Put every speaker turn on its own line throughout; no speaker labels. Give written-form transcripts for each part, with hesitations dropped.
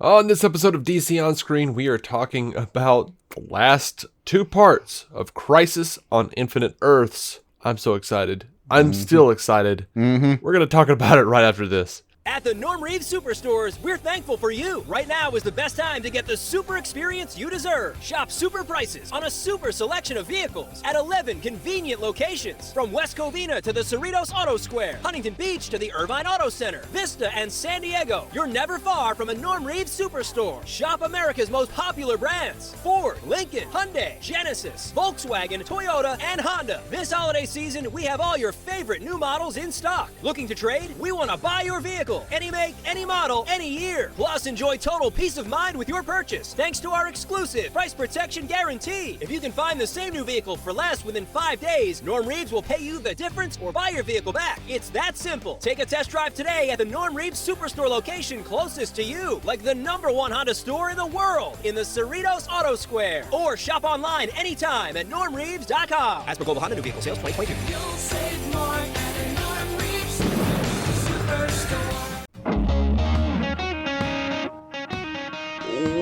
On this episode of DC On Screen, we are talking about the last two parts of Crisis on Infinite Earths. I'm so excited. I'm still excited. We're going to talk about it right after this.
At the Norm Reeves Superstores, we're thankful for you. Right now is the best time to get the super experience you deserve. Shop super prices on a super selection of vehicles at 11 convenient locations. From West Covina to the Cerritos Auto Square, Huntington Beach to the Irvine Auto Center, Vista and San Diego. You're never far from a Norm Reeves Superstore. Shop America's most popular brands: Ford, Lincoln, Hyundai, Genesis, Volkswagen, Toyota, and Honda. This holiday season, we have all your favorite new models in stock. Looking to trade? We want to buy your vehicle. Any make, any model, any year. Plus, enjoy total peace of mind with your purchase, thanks to our exclusive price protection guarantee. If you can find the same new vehicle for less within 5 days, Norm Reeves will pay you the difference or buy your vehicle back. It's that simple. Take a test drive today at the Norm Reeves Superstore location closest to you, like the #1 Honda store in the world, in the Cerritos Auto Square. Or shop online anytime at normreeves.com. As per Global Honda New Vehicle Sales 2022.
You'll save more at Norm Reeves Superstore.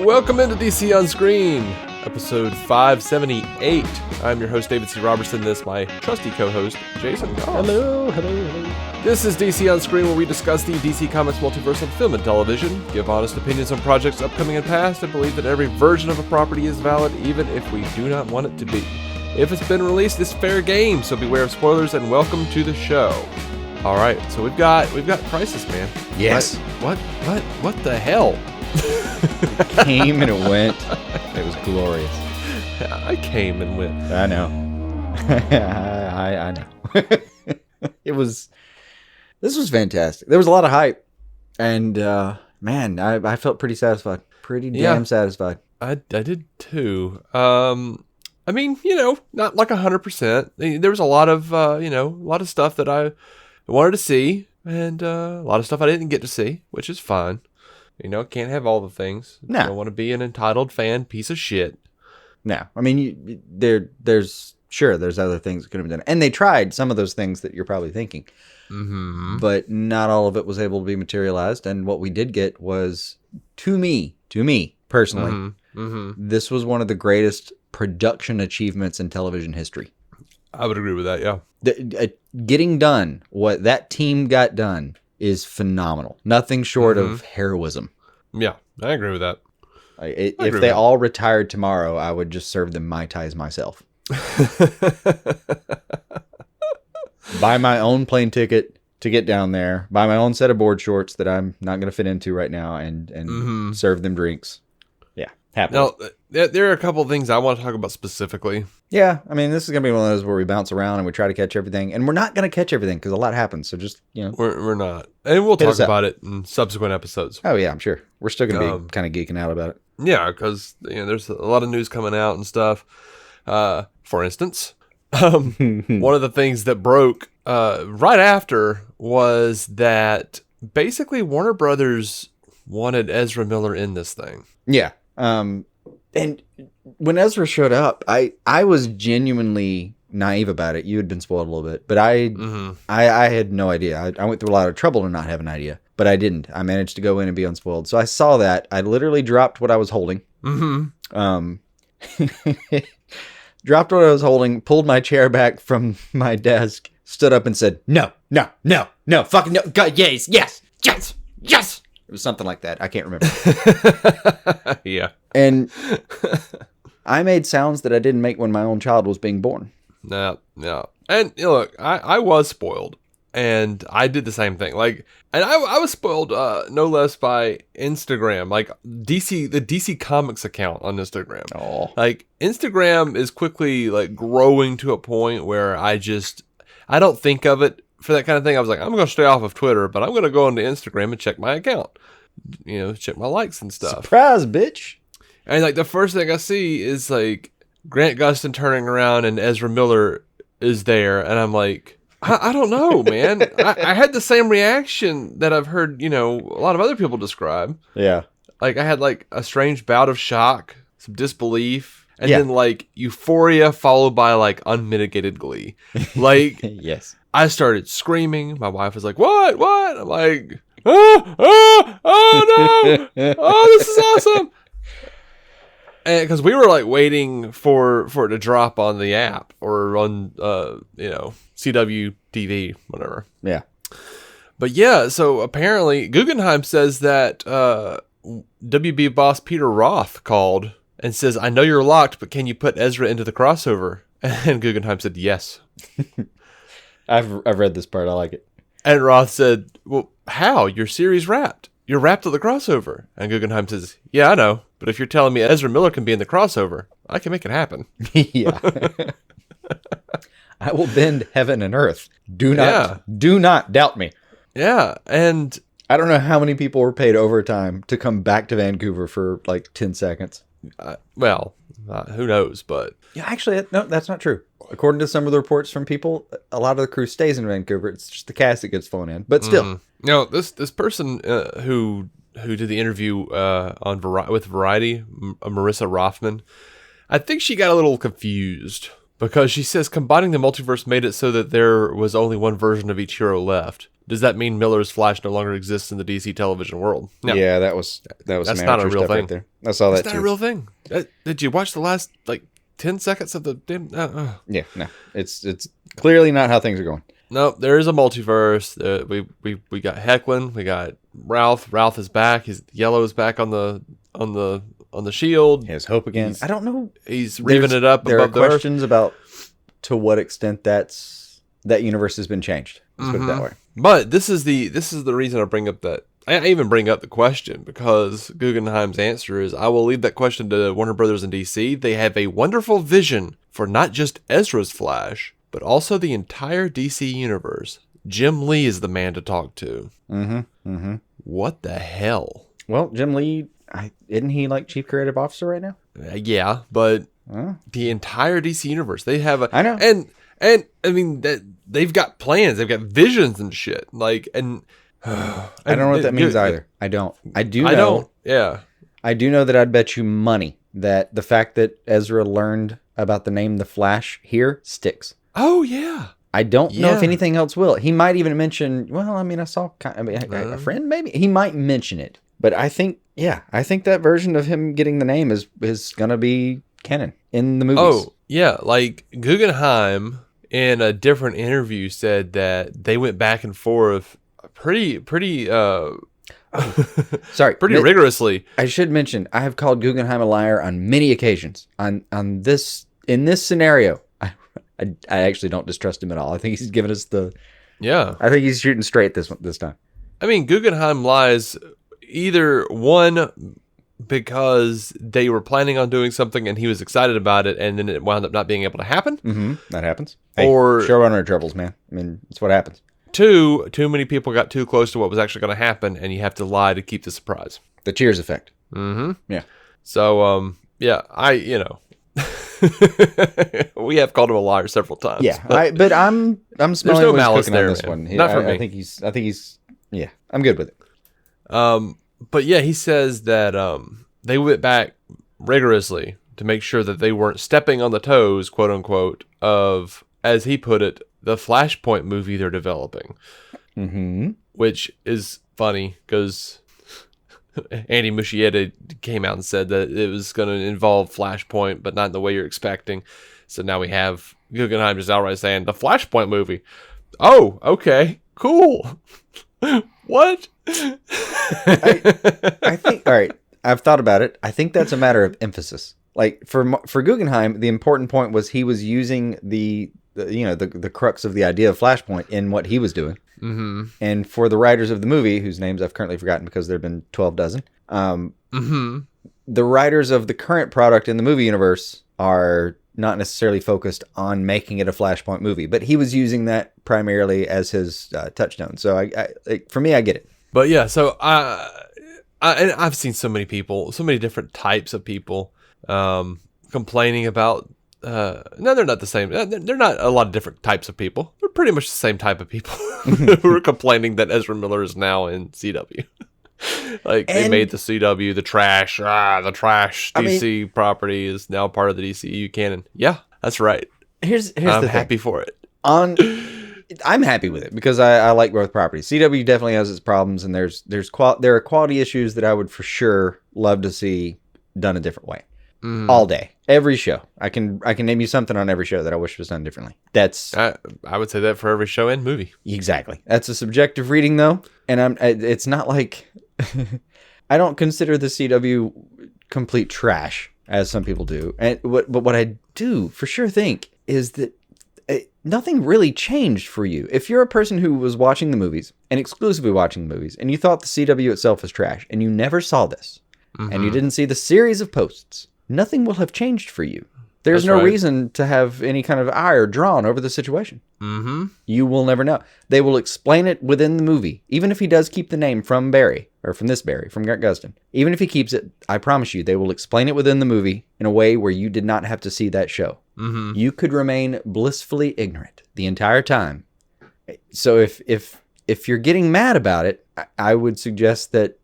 Welcome into DC On Screen, episode 578. I'm your host, David C. Robertson. This is my trusty co-host, Jason Goff.
Hello.
This is DC On Screen, where we discuss the DC Comics multiverse of film and television, give honest opinions on projects upcoming and past, and believe that every version of a property is valid, even if we do not want it to be. If it's been released, it's fair game, so beware of spoilers, and welcome to the show. All right, so we've got Crisis, man.
Yes.
What the hell?
Came and it went. It was glorious.
I came and went.
I know. I know. This was fantastic. There was a lot of hype. And, man, I felt pretty satisfied. Pretty damn satisfied.
I did too. I mean, not like 100%. There was a lot of stuff that I wanted to see, and a lot of stuff I didn't get to see, which is fine. Can't have all the things.
No.
I don't want to be an entitled fan piece of shit.
No. I mean, there's other things that could have been done. And they tried some of those things that you're probably thinking. Mm-hmm. But not all of it was able to be materialized. And what we did get was, to me personally, this was one of the greatest production achievements in television history.
I would agree with that, yeah.
Getting done what that team got done is phenomenal. Nothing short of heroism.
Yeah, I agree with that.
If they all retired tomorrow, I would just serve them Mai Tais myself. Buy my own plane ticket to get down there. Buy my own set of board shorts that I'm not going to fit into right now, and serve them drinks. Yeah, happy.
Now, there are a couple of things I want to talk about specifically.
Yeah, I mean, this is going to be one of those where we bounce around and we try to catch everything. And we're not going to catch everything because a lot happens. So just,
We're not. And we'll talk about it in subsequent episodes.
Oh, yeah, I'm sure. We're still going to be kind of geeking out about it.
Yeah, because there's a lot of news coming out and stuff. For instance, one of the things that broke right after was that basically Warner Brothers wanted Ezra Miller in this thing.
Yeah. And when Ezra showed up, I was genuinely naive about it. You had been spoiled a little bit, but I had no idea. I went through a lot of trouble to not have an idea, but I didn't. I managed to go in and be unspoiled. So I saw that. I literally dropped what I was holding. Dropped what I was holding, pulled my chair back from my desk, stood up and said, no, fucking no, God, yes. It was something like that. I can't remember.
Yeah.
And I made sounds that I didn't make when my own child was being born.
No. And look, I was spoiled, and I did the same thing. And I was spoiled no less by Instagram, the DC Comics account on Instagram.
Oh.
Instagram is quickly growing to a point where I don't think of it for that kind of thing. I was like, I'm going to stay off of Twitter, but I'm going to go onto Instagram and check my account. Check my likes and stuff.
Surprise, bitch.
And the first thing I see is Grant Gustin turning around and Ezra Miller is there. And I'm like, I don't know, man. I had the same reaction that I've heard, a lot of other people describe.
Yeah.
I had a strange bout of shock, some disbelief. And then euphoria followed by unmitigated glee.
Yes.
I started screaming. My wife was like, what? I'm like, oh no, oh, this is awesome. Because we were like waiting for it to drop on the app or on CW TV, whatever.
Yeah.
But yeah, so apparently Guggenheim says that WB boss Peter Roth called and says, "I know you're locked, but can you put Ezra into the crossover?" And Guggenheim said, "Yes."
I've read this part. I like it.
And Roth said, "Well, how? Your series wrapped. You're wrapped to the crossover." And Guggenheim says, "Yeah, I know. But if you're telling me Ezra Miller can be in the crossover, I can make it happen."
Yeah. I will bend heaven and earth. Do not doubt me.
Yeah, and
I don't know how many people were paid overtime to come back to Vancouver for like 10 seconds.
Who knows? But
Yeah, actually, no, that's not true. According to some of the reports from people, a lot of the crew stays in Vancouver. It's just the cast that gets flown in. But still.
This person who did the interview with Variety, Marissa Rothman, I think she got a little confused because she says combining the multiverse made it so that there was only one version of each hero left. Does that mean Miller's Flash no longer exists in the DC television world? No.
Yeah, that was
That's not a real thing.
right there. I saw that
That's
too.
not a real thing. Did you watch the last 10 seconds of the damn?
Yeah, no, it's clearly not how things are going.
No, there is a multiverse. We got Hecklin. We got Ralph. Ralph is back. His Yellow is back on the shield.
He has hope again. I don't know.
He's revving it up.
There are
above the Earth.
questions about to what extent that universe has been changed. Let's put it that way.
But this is the reason I bring up that. I even bring up the question because Guggenheim's answer is, I will leave that question to Warner Brothers and DC. They have a wonderful vision for not just Ezra's Flash, but also the entire DC universe. Jim Lee is the man to talk to. What the hell?
Well, Jim Lee, isn't he like chief creative officer right now?
Yeah, but the entire DC universe, they have
I know.
And I mean that they've got plans, they've got visions and shit. Like, and
I don't know what that means either. I don't. I do know.
I don't. Yeah.
I do know that I'd bet you money that the fact that Ezra learned about the name The Flash here sticks.
Oh yeah.
I don't know if anything else will. He might even mention, well, I mean, I saw a friend maybe. He might mention it. But I think that version of him getting the name is going to be canon in the movies.
Oh, yeah. Like Guggenheim in a different interview said that they went back and forth pretty rigorously.
I should mention, I have called Guggenheim a liar on many occasions. In this scenario, I actually don't distrust him at all. I think he's given us I think he's shooting straight this time.
I mean, Guggenheim lies either one because they were planning on doing something and he was excited about it and then it wound up not being able to happen.
Mm-hmm. That happens.
Or
showrunner troubles, man. I mean, that's what happens.
Too many people got too close to what was actually going to happen and you have to lie to keep the surprise.
The Cheers effect.
Mm-hmm.
Yeah.
So, we have called him a liar several times.
Yeah, but I'm smelling
no
what's
malice
cooking
there,
on this
man.
one.
Not for me.
I think he's yeah, I'm good with it.
But yeah, he says that they went back rigorously to make sure that they weren't stepping on the toes, quote unquote, of, as he put it, the Flashpoint movie they're developing.
Mm-hmm.
Which is funny because Andy Muschietti came out and said that it was going to involve Flashpoint, but not in the way you're expecting. So now we have Guggenheim just outright saying, the Flashpoint movie. Oh, okay, cool. What?
I think, all right, I've thought about it. I think that's a matter of emphasis. Like for Guggenheim, the important point was he was using the crux of the idea of Flashpoint in what he was doing.
Mm-hmm.
And for the writers of the movie, whose names I've currently forgotten because there have been 12 dozen, the writers of the current product in the movie universe are not necessarily focused on making it a Flashpoint movie, but he was using that primarily as his touchstone. So for me, I get it.
But yeah, so I've seen so many people, so many different types of people complaining about. No, they're not the same. They're not a lot of different types of people. They're pretty much the same type of people who are complaining that Ezra Miller is now in CW. They made the CW the trash. The trash DC property is now part of the DCU canon. Yeah, that's right.
Here's
I'm
the thing.
happy for it.
On I'm happy with it because I like both properties. CW definitely has its problems, and there are quality issues that I would for sure love to see done a different way. All day, every show. I can name you something on every show that I wish was done differently.
I would say that for every show and movie.
Exactly. That's a subjective reading, though, and it's not like I don't consider the CW complete trash as some people do. But what I do for sure think is that nothing really changed for you. If you're a person who was watching the movies and exclusively watching the movies, and you thought the CW itself was trash, and you never saw this, and you didn't see the series of posts, nothing will have changed for you. There's no reason to have any kind of ire drawn over the situation. You will never know. They will explain it within the movie. Even if he does keep the name from Barry, or from this Barry, from Grant Gustin. Even if he keeps it, I promise you, they will explain it within the movie in a way where you did not have to see that show. You could remain blissfully ignorant the entire time. So if you're getting mad about it, I would suggest that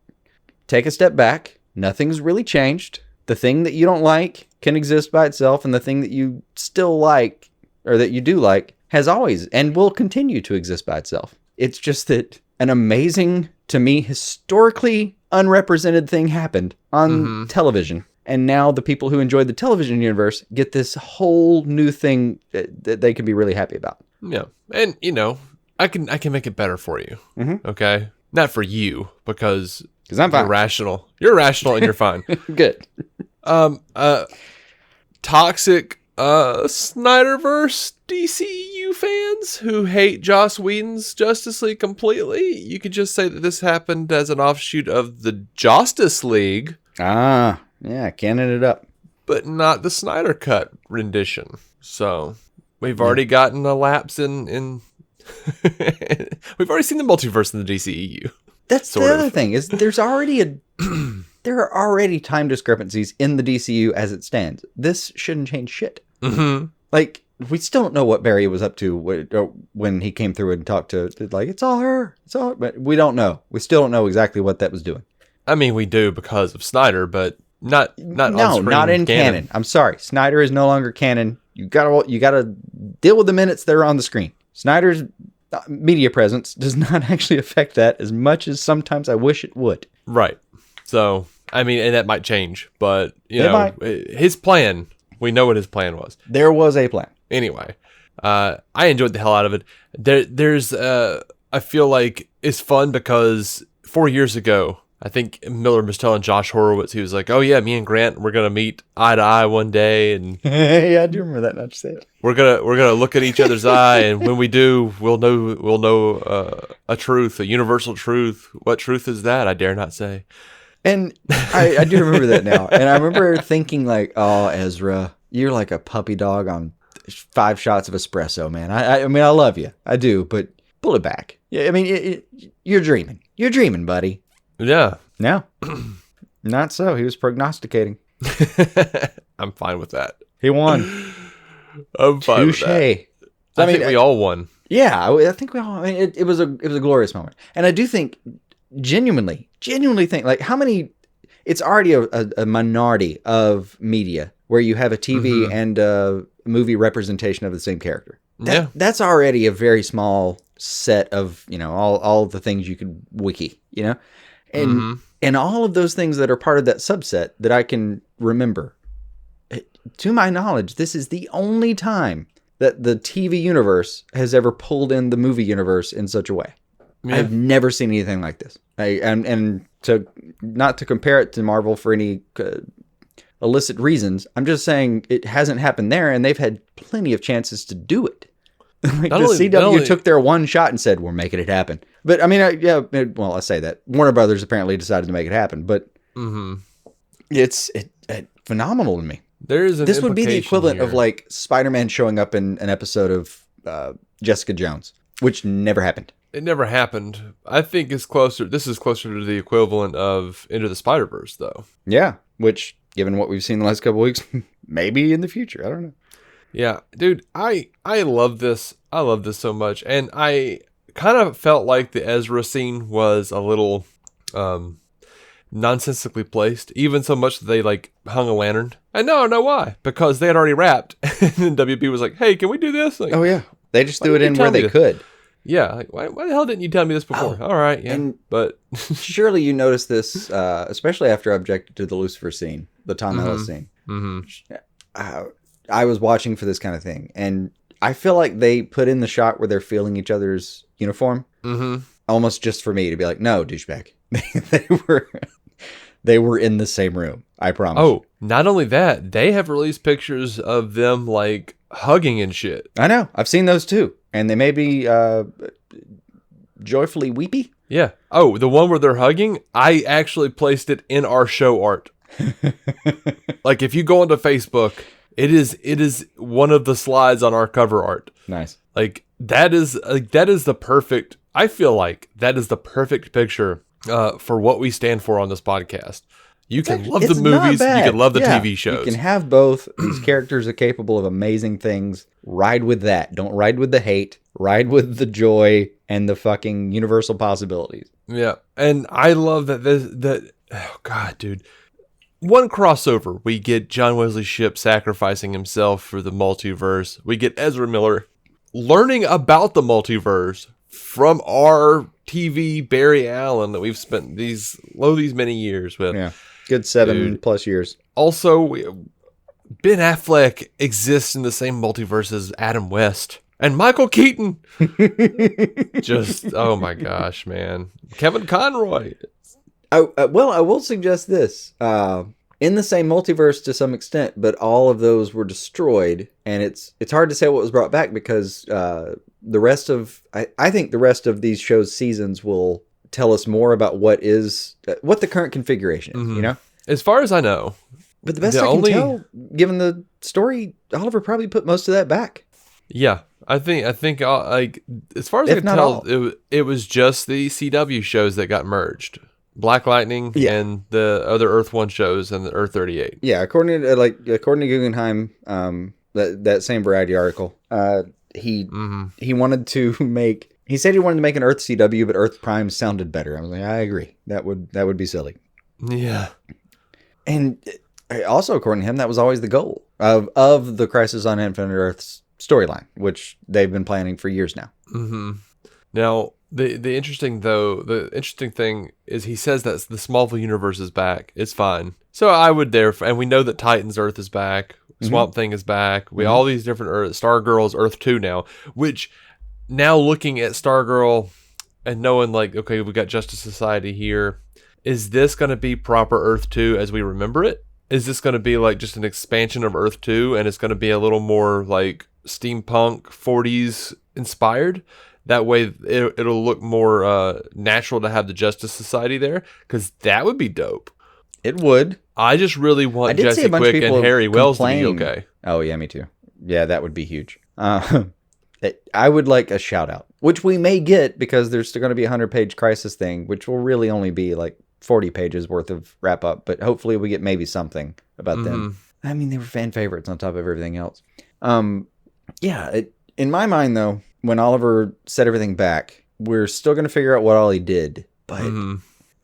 take a step back. Nothing's really changed. The thing that you don't like can exist by itself, and the thing that you still like, or that you do like, has always and will continue to exist by itself. It's just that an amazing, to me, historically unrepresented thing happened on television. And now the people who enjoy the television universe get this whole new thing that they can be really happy about.
Yeah. And, I can make it better for you. Okay? Not for you, because
I'm fine.
You're rational. You're rational and you're fine.
Good.
Toxic Snyderverse DCU fans who hate Joss Whedon's Justice League completely. You could just say that this happened as an offshoot of the Justice League.
Yeah, canon it up.
But not the Snyder Cut rendition. So we've already gotten a lapse in we've already seen the multiverse in the DCEU.
That's the other thing, is there are already time discrepancies in the DCU as it stands. This shouldn't change shit. Like, we still don't know what Barry was up to when he came through and talked to, like, it's all her. But we don't know. We still don't know exactly what that was doing.
I mean, we do because of Snyder, but not in
canon. I'm sorry. Snyder is no longer canon. You gotta deal with the minutes that are on the screen. Snyder's media presence does not actually affect that as much as sometimes I wish it would.
Right. So, I mean, and that might change, but, his plan, we know what his plan was.
There was a plan.
Anyway, I enjoyed the hell out of it. There's I feel like it's fun because 4 years ago, I think Miller was telling Josh Horowitz, he was like, oh yeah, me and Grant, we're going to meet eye to eye one day. And
yeah, I do remember that, not to say it.
We're gonna look at each other's eye, and when we do, we'll know a truth, a universal truth. What truth is that? I dare not say.
And I do remember that now. And I remember thinking like, oh, Ezra, you're like a puppy dog on 5 shots of espresso, man. I mean, I love you. I do, but pull it back. Yeah, I mean, you're dreaming. You're dreaming, buddy.
Yeah.
No, not so. He was prognosticating.
I'm fine with that.
He won.
I'm fine with that. I think we all won.
Yeah, I think we all. I mean, it was a glorious moment, and I do think genuinely think like how many. It's already a minority of media where you have a TV and a movie representation of the same character. That's already a very small set of all the things you could wiki, and all of those things that are part of that subset that I can remember. To my knowledge, this is the only time that the TV universe has ever pulled in the movie universe in such a way. Yeah. I've never seen anything like this. And to not to compare it to Marvel for any illicit reasons, I'm just saying it hasn't happened there, and they've had plenty of chances to do it. Like CW took their one shot and said, "We're making it happen." But I mean, I say that Warner Brothers apparently decided to make it happen, but it's phenomenal to me. This would be the equivalent of like Spider-Man showing up in an episode of Jessica Jones, which never happened.
It never happened. I think this is closer to the equivalent of Into the Spider-Verse, though.
Yeah, which, given what we've seen the last couple of weeks, maybe in the future. I don't know.
Yeah, dude, I love this. I love this so much. And I kind of felt like the Ezra scene was a little nonsensically placed, even so much that they like hung a lantern. And no, I know why. Because they had already wrapped. And then WB was like, hey, can we do this? Like,
oh, yeah. They just threw it in where they could.
Yeah, like, why the hell didn't you tell me this before? All right, yeah,
and-
but
Surely you noticed this, especially after I objected to the Lucifer scene, the Tom Ellis scene. I was watching for this kind of thing, and I feel like they put in the shot where they're feeling each other's uniform, almost just for me to be like, no, douchebag. They were in the same room. I promise.
oh, not only that, they have released pictures of them like hugging and shit.
I know. I've seen those too, and they may be joyfully weepy.
Yeah. Oh, the one where they're hugging, I actually placed it in our show art. Like if you go onto Facebook, it is one of the slides on our cover art.
Nice.
Like that is the perfect. I feel like that is the perfect picture for what we stand for on this podcast. You can love the
It's not
movies, you
bad.
can love the
Yeah,
TV shows.
You can have both. These characters are capable of amazing things. Ride with that. Don't ride with the hate. Ride with the joy and the fucking universal possibilities.
Yeah, and I love that. Oh God, dude. One crossover, we get John Wesley Shipp sacrificing himself for the multiverse. We get Ezra Miller learning about the multiverse from our TV Barry Allen that we've spent these many years with.
Yeah. Good 7+ years.
Also, Ben Affleck exists in the same multiverse as Adam West. And Michael Keaton. Just, oh my gosh, man. Kevin Conroy.
Well, I will suggest this. In the same multiverse to some extent, but all of those were destroyed. And it's hard to say what was brought back because I think the rest of these shows' seasons will tell us more about what the current configuration is, you know?
As far as I know.
But the best I can tell, given the story, Oliver probably put most of that back.
Yeah. I think like as far as I can tell, it was just the CW shows that got merged. Black Lightning and the other Earth 1 shows and the Earth 38.
Yeah, according to Guggenheim, that same Variety article, he wanted to make. He said he wanted to make an Earth CW, but Earth Prime sounded better. I was like, I agree. That would be silly.
Yeah.
And also, according to him, that was always the goal of the Crisis on Infinite Earths storyline, which they've been planning for years now.
Now, the interesting thing is he says that the Smallville universe is back. It's fine. So I would and we know that Titan's Earth is back. Swamp Thing is back. We all these different Earth. Stargirl's Earth 2 now, which now looking at Stargirl and knowing like, okay, we got Justice Society here. Is this going to be proper Earth 2 as we remember it? Is this going to be like just an expansion of Earth 2 and it's going to be a little more like steampunk 40s inspired? That way it'll look more natural to have the Justice Society there because that would be dope.
It would.
I just really want Jesse Quick and Harry Wells to be okay.
Oh, yeah, me too. Yeah, that would be huge. I would like a shout out, which we may get because there's still going to be a 100-page Crisis thing, which will really only be like 40 pages worth of wrap up. But hopefully we get maybe something about them. I mean, they were fan favorites on top of everything else. In my mind, though, when Oliver set everything back, we're still going to figure out what all he did. But,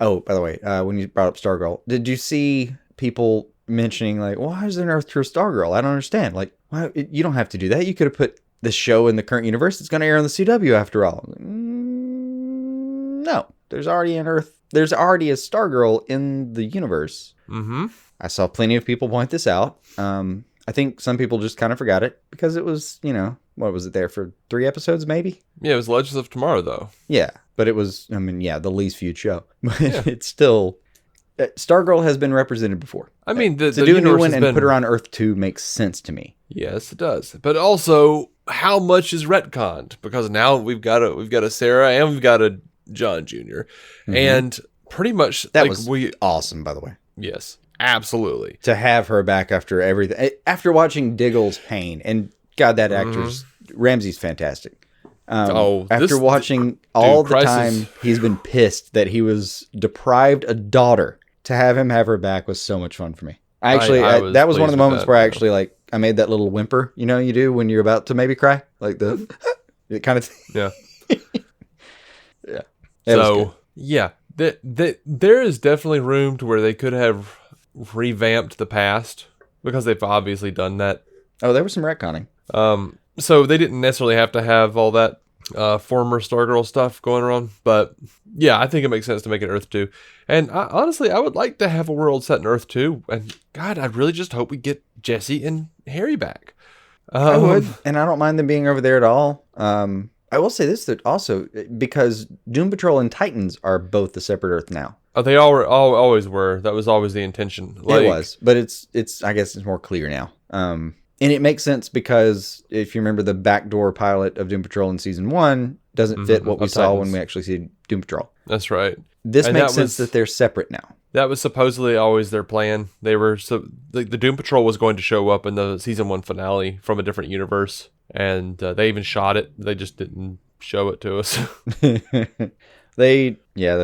oh, by the way, when you brought up Stargirl, did you see people mentioning, like, why is there an Earth True Stargirl? I don't understand. Like, why, you don't have to do that. You could have put the show in the current universe. It's going to air on the CW after all. No, there's already a Stargirl in the universe. I saw plenty of people point this out. I think some people just kind of forgot it because it was, what was it there for 3 episodes maybe?
Yeah, it was Legends of Tomorrow though.
Yeah, but it was, the least viewed show. But it's still, Stargirl has been represented before.
I mean,
to do a new one and put her on Earth 2 makes sense to me.
Yes, it does. But also, how much is retconned? Because now we've got a Sarah and we've got a John Jr. And pretty much
that was awesome, by the way.
Yes, absolutely.
To have her back after everything, after watching Diggle's pain, and God, that actor's Ramsey's fantastic. After watching all the time he's been pissed that he was deprived a daughter, to have him have her back was so much fun for me. That was one of the moments where I actually I made that little whimper, you do when you're about to maybe cry, like the kind of thing.
Yeah.
Yeah.
So yeah, there is definitely room to where they could have revamped the past because they've obviously done that.
Oh, there was some retconning.
So they didn't necessarily have to have all that former Stargirl stuff going on. But yeah, I think it makes sense to make it Earth 2. And honestly, I would like to have a world set in Earth 2. And God, I really just hope we get Jesse and Harry back.
I would, and I don't mind them being over there at all. I will say this, that also, because Doom Patrol and Titans are both the separate Earth now.
Oh, they always were. That was always the intention.
It was, but it's. I guess it's more clear now. And it makes sense because if you remember the backdoor pilot of Doom Patrol in season 1 doesn't fit what we saw when we actually see Doom Patrol.
That's right.
This makes sense that they're separate now.
That was supposedly always their plan. They were the Doom Patrol was going to show up in the season 1 finale from a different universe, and they even shot it. They just didn't show it to us.
The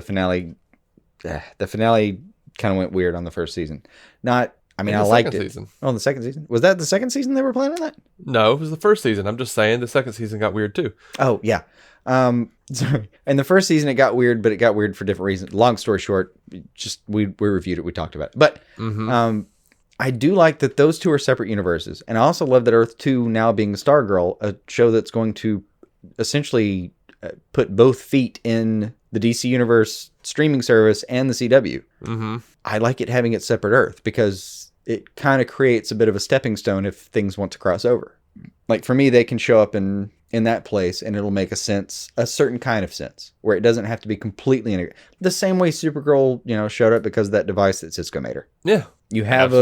finale. The finale kind of went weird on the first season. I liked it.
Season.
Oh, the second season? Was that the second season they were planning that?
No, it was the first season. I'm just saying the second season got weird too.
Oh, yeah. Sorry. In the first season, it got weird, but it got weird for different reasons. Long story short, just we reviewed it. We talked about it. But I do like that those two are separate universes. And I also love that Earth 2 now being Stargirl, a show that's going to essentially put both feet in the DC Universe streaming service and the CW. Mm-hmm. I like it having its separate Earth because it kind of creates a bit of a stepping stone if things want to cross over. Like for me, they can show up in that place and it'll make a certain kind of sense where it doesn't have to be completely integrated. The same way Supergirl, showed up because of that device that Cisco made her.
Yeah.
You have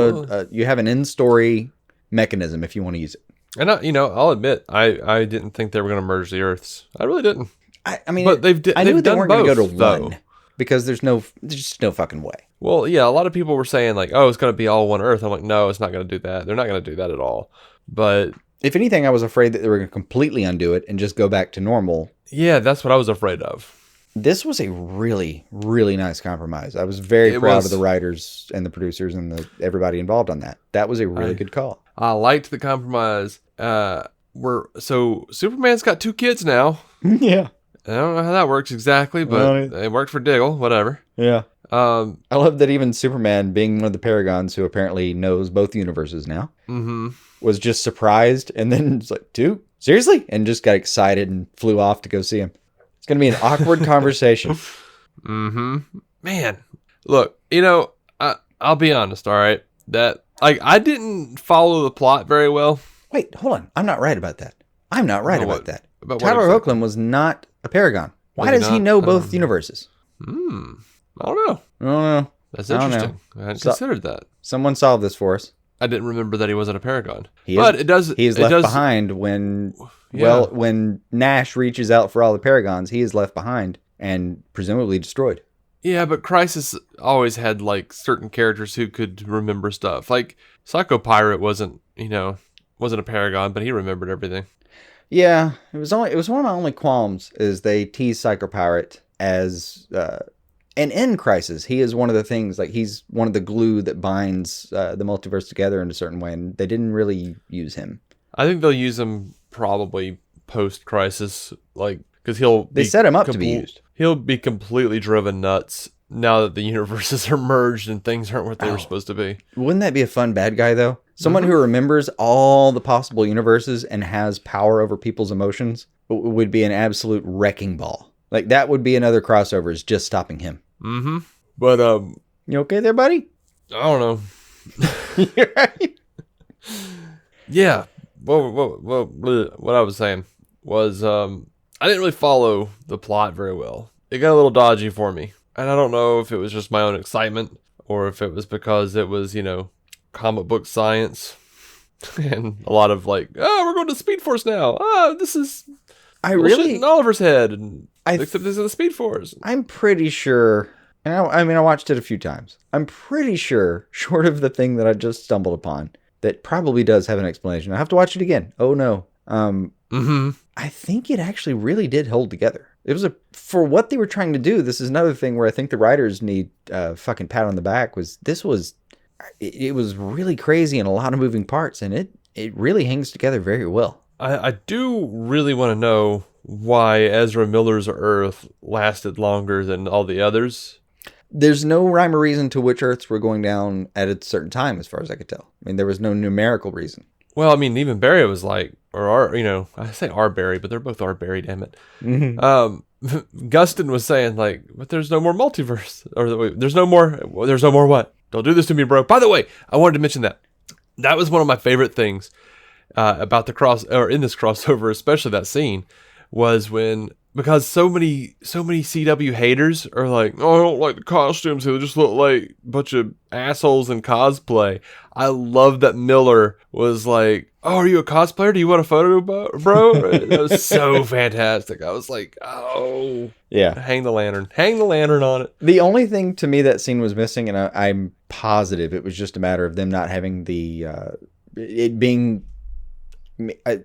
you have an in-story mechanism if you want to use it.
And I'll admit, I didn't think they were going to merge the Earths. I really didn't.
I mean,
but
I knew they weren't going to go to
though.
one because there's just no fucking way.
Well, yeah, a lot of people were saying like, oh, it's going to be all one Earth. I'm like, no, it's not going to do that. They're not going to do that at all. But
if anything, I was afraid that they were going to completely undo it and just go back to normal.
Yeah, that's what I was afraid of.
This was a really, really nice compromise. I was very proud of the writers and the producers and everybody involved on that. That was a really good call.
I liked the compromise. So Superman's got 2 kids now.
Yeah.
I don't know how that works exactly, but it worked for Diggle. Whatever.
Yeah. I love that even Superman, being one of the Paragons who apparently knows both universes now, was just surprised and then it's like, 2? Seriously? And just got excited and flew off to go see him. It's going to be an awkward conversation.
Man, look, I'll be honest, all right? That I didn't follow the plot very well.
Wait, hold on. I'm not right about that. I'm not right about that.
About
Tyler Hoechlin was not a Paragon. Why does he know both universes?
I don't know. That's interesting. I hadn't considered that.
Someone solve this for us.
I didn't remember that he wasn't a Paragon.
He is left behind when when Nash reaches out for all the Paragons, he is left behind and presumably destroyed.
Yeah, but Crisis always had like certain characters who could remember stuff. Like Psycho Pirate wasn't a Paragon, but he remembered everything.
Yeah, it was one of my only qualms is they tease Psycho Pirate as and in Crisis, he is one of the things, like he's one of the glue that binds the multiverse together in a certain way, and they didn't really use him.
I think they'll use him probably post-Crisis, like because
they set him up to be used.
He'll be completely driven nuts now that the universes are merged and things aren't what they were supposed to be.
Wouldn't that be a fun bad guy though? Someone who remembers all the possible universes and has power over people's emotions would be an absolute wrecking ball. Like that would be another crossover, is just stopping him.
But
you okay there, buddy?
I don't know.
You're right.
Yeah. What I was saying was I didn't really follow the plot very well. It got a little dodgy for me, and I don't know if it was just my own excitement or if it was because it was comic book science and a lot of like, we're going to Speed Force now. This is in Oliver's head, and except this is the Speed Force.
I'm pretty sure, and I watched it a few times. I'm pretty sure, short of the thing that I just stumbled upon, that probably does have an explanation. I have to watch it again. Oh no. I think it actually really did hold together. It was for what they were trying to do. This is another thing where I think the writers need a fucking pat on the back. It was really crazy and a lot of moving parts, and it really hangs together very well.
I do really want to know why Ezra Miller's Earth lasted longer than all the others.
There's no rhyme or reason to which Earths were going down at a certain time, as far as I could tell. I mean, there was no numerical reason.
Well, I mean, even Barry was like, or our, I say our Barry, but they're both our Barry, damn it. Gustin was saying like, but there's no more multiverse, or wait, there's no more what? Don't do this to me, bro. By the way, I wanted to mention that. That was one of my favorite things about in this crossover, especially that scene, was because so many CW haters are like, oh, I don't like the costumes. They just look like a bunch of assholes in cosplay. I love that Miller was like, oh, are you a cosplayer? Do you want a photo, bro? That was so fantastic. I was like, oh,
Yeah.
hang the lantern on it.
The only thing to me that scene was missing, and I'm positive it was just a matter of them not having it being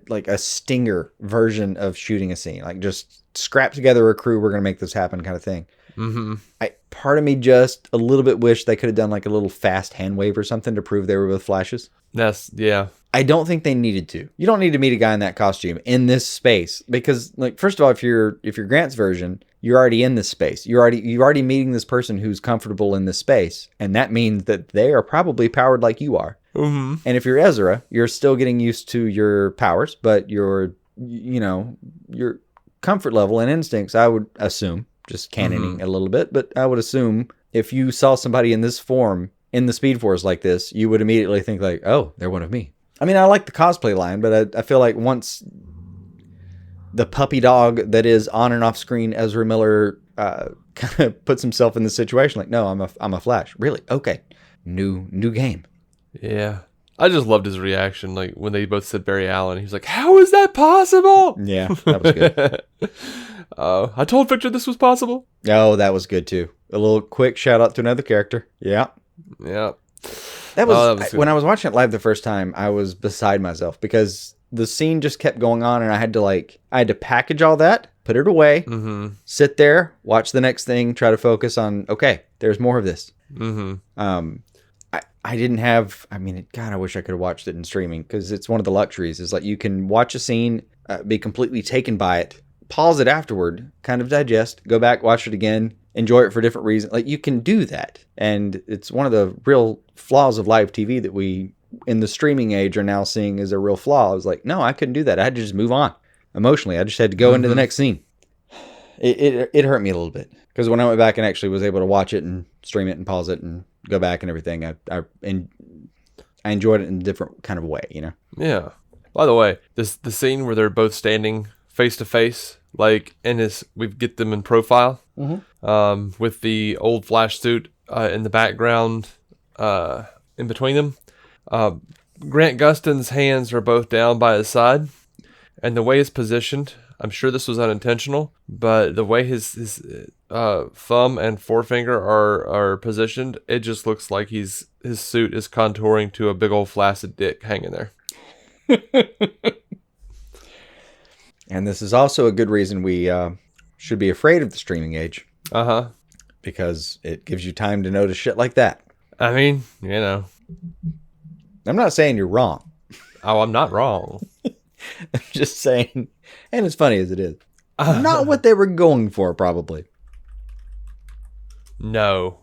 like a stinger version of shooting a scene, like just scrap together a crew, we're gonna make this happen kind of thing. Part of me just a little bit wish they could have done like a little fast hand wave or something to prove they were with flashes.
Yeah.
I don't think they needed to. You don't need to meet a guy in that costume in this space because, like, first of all, if you're Grant's version, you're already in this space. You're already meeting this person who's comfortable in this space, and that means that they are probably powered like you are. And if you're Ezra, you're still getting used to your powers, but your comfort level and instincts, I would assume, just canoning a little bit, but I would assume if you saw somebody in this form in the Speed Force like this, you would immediately think like, oh, they're one of me. I mean, I like the cosplay line, but I feel like once the puppy dog that is on and off screen Ezra Miller kind of puts himself in the situation, like, no, I'm a Flash. Really? Okay. New game.
Yeah. I just loved his reaction, like when they both said Barry Allen. He was like, how is that possible?
Yeah, that was good.
I told Victor this was possible.
Oh, that was good too. A little quick shout out to another character. Yeah.
Yeah.
That was
good.
when I was watching it live the first time, I was beside myself because the scene just kept going on and I had to package all that, put it away, sit there, watch the next thing, try to focus on, okay, there's more of this. I didn't have, God, I wish I could have watched it in streaming because it's one of the luxuries is like you can watch a scene, be completely taken by it, pause it afterward, kind of digest, go back, watch it again, enjoy it for different reasons. Like you can do that. And it's one of the real flaws of live TV that we in the streaming age are now seeing as a real flaw. I was like, no, I couldn't do that. I had to just move on emotionally. I just had to go into the next scene. It hurt me a little bit because when I went back and actually was able to watch it and stream it and pause it and go back and everything, I enjoyed it in a different kind of way,
Yeah. By the way, the scene where they're both standing face to face, like we get them in profile, with the old Flash suit in the background, in between them. Grant Gustin's hands are both down by his side, and the way it's positioned, I'm sure this was unintentional, but the way his thumb and forefinger are positioned, it just looks like his suit is contouring to a big old flaccid dick hanging there.
And this is also a good reason we should be afraid of the streaming age. Because it gives you time to notice shit like that.
I mean,
I'm not saying you're wrong.
Oh, I'm not wrong.
I'm just saying, and as funny as it is, not what they were going for, probably.
No.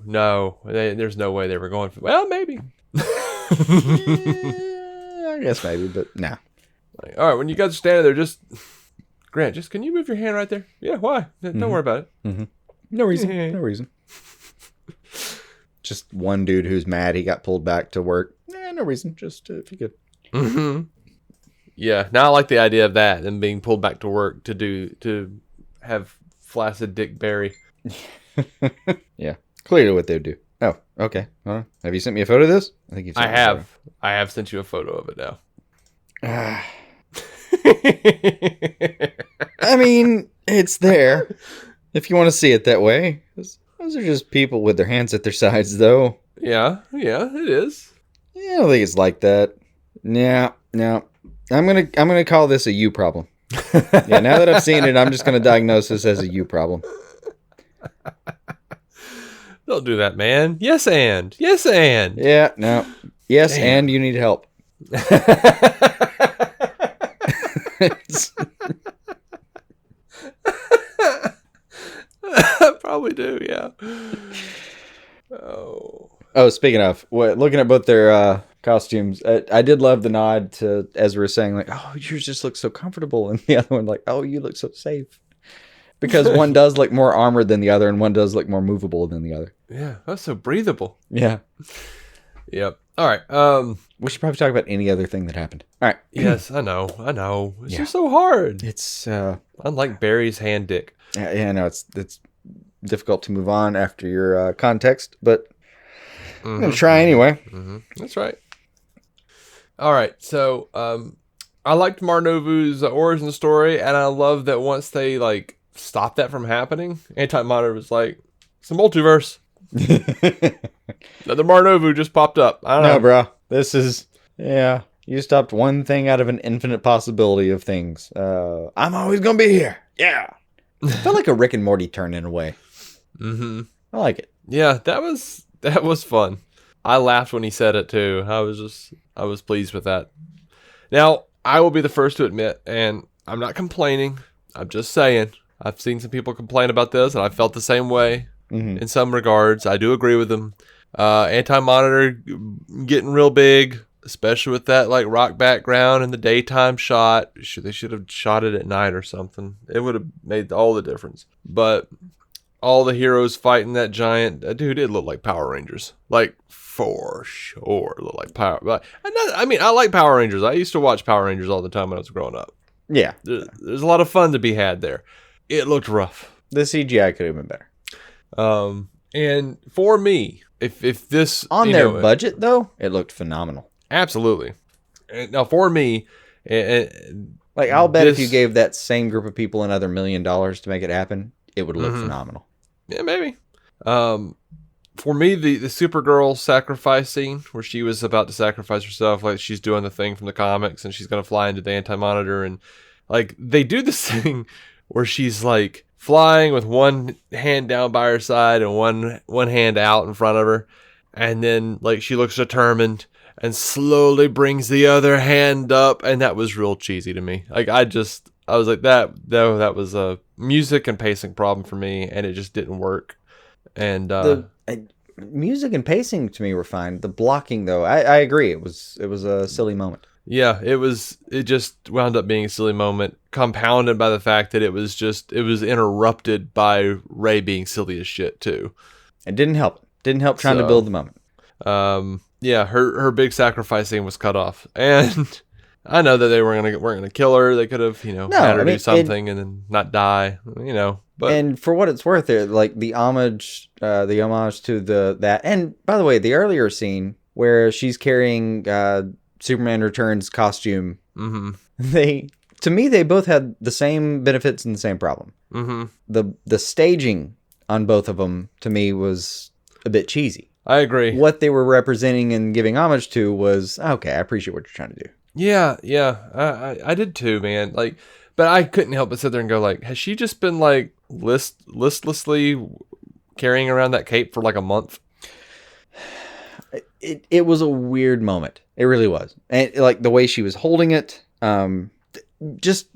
There's no way they were going for. Well, maybe.
I guess maybe, but nah.
Like, all right, when you guys are standing there, Grant, can you move your hand right there? Yeah, why? Don't worry about it.
No reason. No reason. Just one dude who's mad he got pulled back to work. No reason. Just if you could.
Yeah. Now I like the idea of that and being pulled back to work to have flaccid Dick Barry.
Yeah. Clearly what they would do. Oh, okay. Have you sent me a photo of this? I think you've sent me a photo.
I have sent you a photo of it now.
I mean, it's there. If you want to see it that way. Those are just people with their hands at their sides, though.
Yeah, it is.
Yeah, I don't think it's like that. No. I'm gonna call this a you problem. Yeah, now that I've seen it, I'm just gonna diagnose this as a you problem.
Don't do that, man. Yes, and.
Yeah, no. Yes, damn. And you need help.
I probably do, yeah.
Oh, speaking of, looking at both their costumes. I did love the nod to Ezra saying like, "Oh, yours just looks so comfortable," and the other one like, "Oh, you look so safe." Because one does look more armored than the other, and one does look more movable than the other.
Yeah, that's so breathable.
Yeah.
Yep. All right.
We should probably talk about any other thing that happened. All right.
Yes, I know. It's just so hard.
It's
Unlike Barry's hand dick.
yeah, no, it's difficult to move on after your context, but I'm gonna try anyway.
That's right. All right. So, I liked Marnovu's origin story, and I love that once they like stopped that from happening, Anti-Monitor was like, "It's a multiverse." The Marnovu just popped up. I don't know,
No, bro. This is you stopped one thing out of an infinite possibility of things. I'm always gonna be here. Yeah. I felt like a Rick and Morty turn in a way. I like it.
Yeah, that was fun. I laughed when he said it too. I was pleased with that. Now, I will be the first to admit, and I'm not complaining. I'm just saying. I've seen some people complain about this, and I felt the same way in some regards. I do agree with them. Anti-Monitor getting real big, especially with that like rock background and the daytime shot. They should have shot it at night or something. It would have made all the difference. But all the heroes fighting that giant dude, it looked like Power Rangers, like for sure. It looked like Power. I mean, I like Power Rangers. I used to watch Power Rangers all the time when I was growing up.
Yeah.
There's a lot of fun to be had there. It looked rough.
The CGI could have been better.
And for me, if this
On their budget though, it looked phenomenal.
Absolutely. Now for me,
Like I'll bet if you gave that same group of people another $1 million to make it happen, it would look phenomenal.
Yeah, maybe. For me, the Supergirl sacrifice scene where she was about to sacrifice herself, like she's doing the thing from the comics and she's going to fly into the Anti-Monitor, and like they do this thing where she's like flying with one hand down by her side and one hand out in front of her, and then like she looks determined and slowly brings the other hand up, and that was real cheesy to me. Like I was like that was a music and pacing problem for me, and it just didn't work. And
music and pacing to me were fine. The blocking though, I agree. It was a silly moment.
yeah, it just wound up being a silly moment, compounded by the fact that it was interrupted by Ray being silly as shit too.
It didn't help. Didn't help trying to build the moment.
Yeah, her big sacrificing was cut off, and I know that they weren't gonna kill her. They could have, had her do something and then not die, But
and for what it's worth, there like the homage to that. And by the way, the earlier scene where she's carrying Superman Returns costume, to me they both had the same benefits and the same problem. The staging on both of them to me was a bit cheesy.
I agree.
What they were representing and giving homage to was okay. I appreciate what you're trying to do.
Yeah, I did too, man. Like, but I couldn't help but sit there and go, like, has she just been like listlessly carrying around that cape for like a month?
It was a weird moment. It really was, and like the way she was holding it, just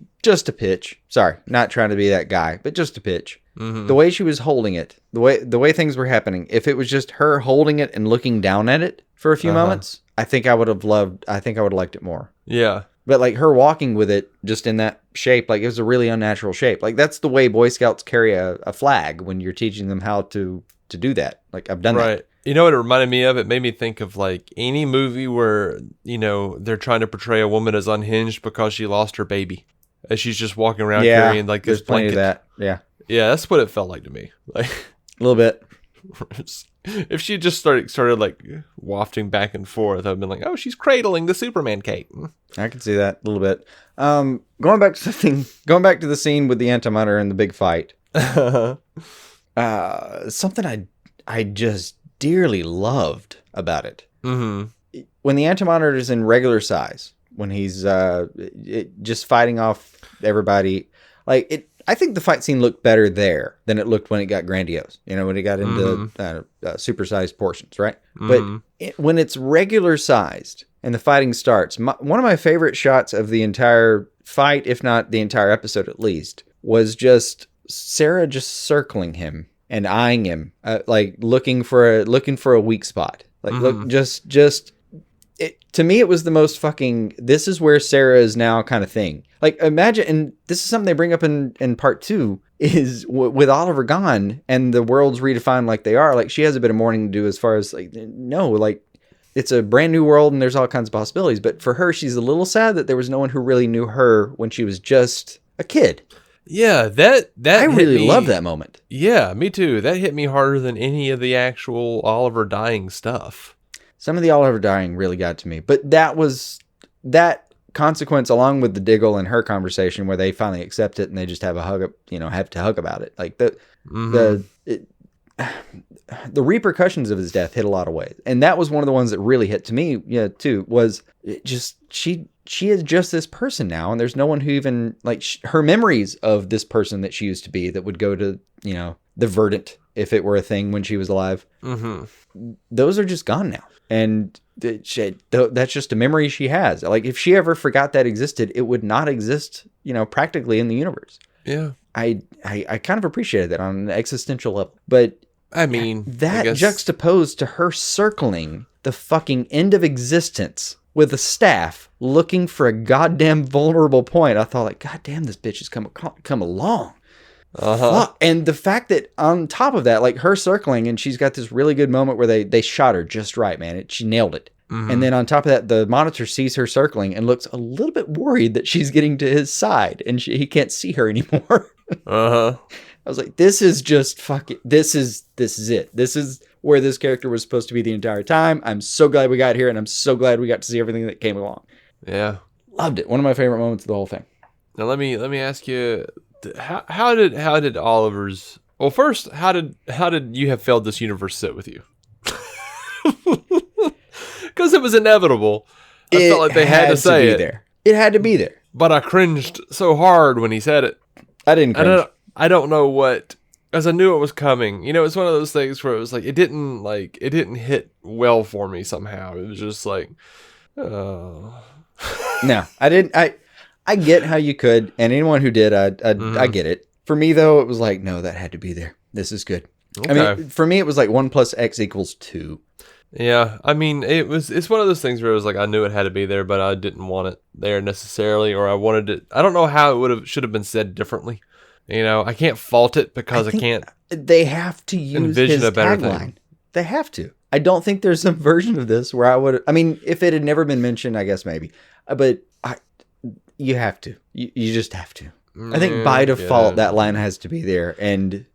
a pitch. Sorry, not trying to be that guy, but just a pitch. The way she was holding it, the way things were happening. If it was just her holding it and looking down at it for a few moments, I think I would have liked it more.
Yeah.
But like her walking with it just in that shape, like it was a really unnatural shape. Like that's the way Boy Scouts carry a flag when you're teaching them how to do that. Like I've done that.
Right. You know what it reminded me of? It made me think of like any movie where, they're trying to portray a woman as unhinged because she lost her baby. And she's just walking around carrying like this blanket.
Plenty of that. Yeah.
Yeah, that's what it felt like to me. Like
a little bit.
If she just started like wafting back and forth, I've been like, oh, she's cradling the Superman cape.
I can see that a little bit. Going back to the scene with the Anti-Monitor and the big fight. Something I just dearly loved about it. When the Anti-Monitor is in regular size, when he's just fighting off everybody, like it. I think the fight scene looked better there than it looked when it got grandiose. When it got into supersized portions, right? But when it's regular sized and the fighting starts, one of my favorite shots of the entire fight, if not the entire episode at least, was just Sarah just circling him and eyeing him, like looking for a weak spot. Like look, just To me, it was the most fucking, this is where Sarah is now kind of thing. Like, imagine, and this is something they bring up in part 2, is with Oliver gone and the world's redefined like they are, like, she has a bit of mourning to do as far as, like, no, like, it's a brand new world and there's all kinds of possibilities. But for her, she's a little sad that there was no one who really knew her when she was just a kid.
Yeah, that
I really
hit me.
love that moment.
Yeah, me too. That hit me harder than any of the actual Oliver dying stuff.
Some of the Oliver dying really got to me, but that consequence, along with the Diggle and her conversation, where they finally accept it and they just have a hug, have to hug about it. Like the repercussions of his death hit a lot of ways, and that was one of the ones that really hit to me. Yeah, too, was it just she is just this person now, and there's no one who even like her memories of this person that she used to be that would go to the Verdant if it were a thing when she was alive. Mm-hmm. Those are just gone now. And that's just a memory she has. Like, if she ever forgot that existed, it would not exist, practically in the universe.
Yeah.
I kind of appreciated that on an existential level. But
I mean,
that juxtaposed to her circling the fucking end of existence with a staff looking for a goddamn vulnerable point, I thought, like, God damn, this bitch has come along. Fuck. And the fact that on top of that, like, her circling, and she's got this really good moment where they shot her just right, man. She nailed it. Mm-hmm. And then on top of that, the monitor sees her circling and looks a little bit worried that she's getting to his side and he can't see her anymore. I was like, this is just fucking, this is it. This is where this character was supposed to be the entire time. I'm so glad we got here, and I'm so glad we got to see everything that came along.
Yeah.
Loved it. One of my favorite moments of the whole thing.
Now let me ask you, how did Oliver's, well, first, how did you have felt this universe sit with you? Because it was inevitable. I felt like they had to say it.
There. It had to be there.
But I cringed so hard when he said it.
I didn't cringe.
I don't know what, as I knew it was coming. It's one of those things where it was like, it didn't hit well for me somehow. It was just like, oh. No,
I didn't. I get how you could, and anyone who did, I get it. For me, though, it was like, no, that had to be there. This is good. Okay. I mean, for me, it was like 1 + X = 2.
Yeah, I mean, it's one of those things where it was like, I knew it had to be there, but I didn't want it there necessarily, or I wanted it. I don't know how it should have been said differently. I can't fault it because I can't.
They have to use his tagline. They have to. I don't think there's some version of this where I would. I mean, if it had never been mentioned, I guess maybe. But you have to. You just have to. I think by default that line has to be there, and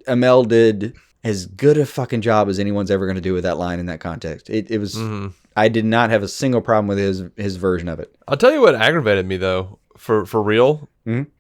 Amel did as good a fucking job as anyone's ever going to do with that line in that context. It was. Mm-hmm. I did not have a single problem with his version of it.
I'll tell you what aggravated me though, for real,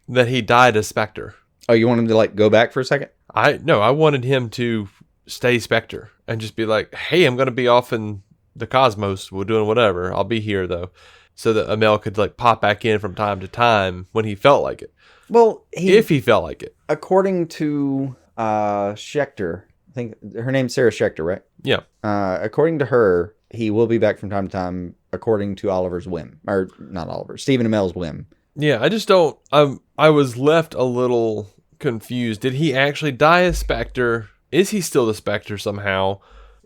that he died as Spectre.
Oh, you want him to like go back for a second?
I wanted him to stay Spectre and just be like, hey, I'm going to be off in the cosmos. We're doing whatever. I'll be here though. So that Amel could like pop back in from time to time when he felt like it. Well, if he felt like it.
According to Schechter, I think her name's Sarah Schechter, right?
Yeah.
According to her, he will be back from time to time, according to Oliver's whim. Or not Oliver, Stephen Amell's whim.
Yeah, I just don't. I was left a little confused. Did he actually die as Spectre? Is he still the Spectre somehow?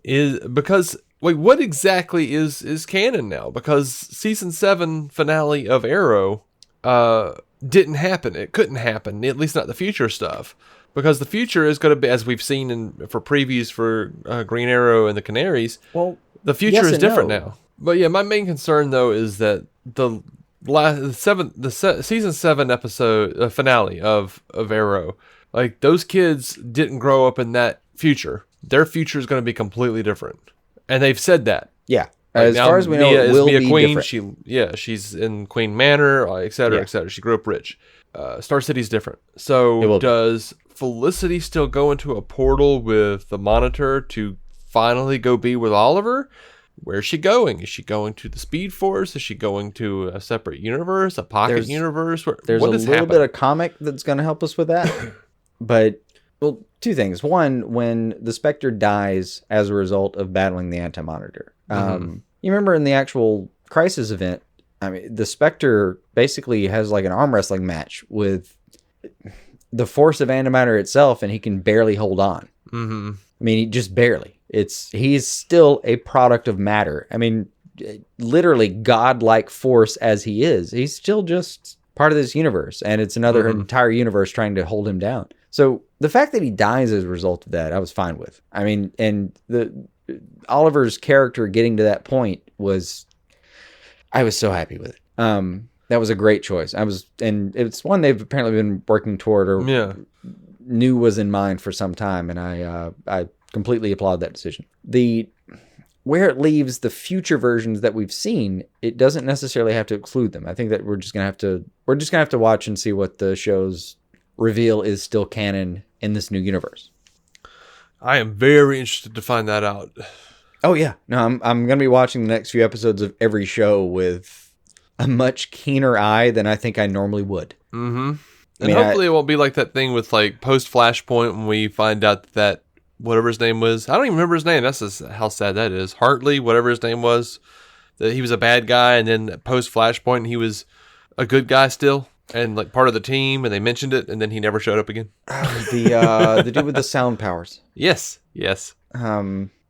Because wait, what exactly is canon now? Because season 7 finale of Arrow didn't happen. It couldn't happen, at least not the future stuff. Because the future is going to be, as we've seen for previews for Green Arrow and the Canaries, well, the future is different now. But yeah, my main concern though is that the season 7 episode finale of Arrow, like those kids didn't grow up in that future. Their future is going to be completely different, and they've said that.
Yeah, like as far as we know, it will be
Queen.
Different.
She's in Queen Manor, et cetera, et cetera. She grew up rich. Star City's different. So does Felicity still go into a portal with the Monitor to finally go be with Oliver? Where's she going? Is she going to the Speed Force? Is she going to a separate universe, a pocket universe?
There's a little bit of comic that's going to help us with that. But, well, two things. One, when the Spectre dies as a result of battling the Anti-Monitor. You remember in the actual Crisis event, I mean, the Spectre basically has like an arm wrestling match with the force of Antimatter itself, and he can barely hold on. I mean, just barely. He's still a product of matter. I mean, literally godlike force as he is, he's still just part of this universe, and it's another entire universe trying to hold him down. So the fact that he dies as a result of that, I was fine with. I mean, and Oliver's character getting to that point I was so happy with it. That was a great choice. And it's one they've apparently been working toward or knew was in mind for some time, and I completely applaud that decision. Where it leaves the future versions that we've seen, it doesn't necessarily have to exclude them. I think that we're just gonna have to watch and see what the show's reveal is still canon in this new universe.
I am very interested to find that out.
Oh yeah, no, I'm gonna be watching the next few episodes of every show with a much keener eye than I think I normally would.
Mm-hmm. And hopefully it won't be like that thing with like post Flashpoint when we find out that whatever his name was, I don't even remember his name. That's just how sad that is. Hartley, whatever his name was, that he was a bad guy, and then post Flashpoint he was a good guy still, and like part of the team, and they mentioned it, and then he never showed up again.
The dude with the sound powers.
Yes.
It's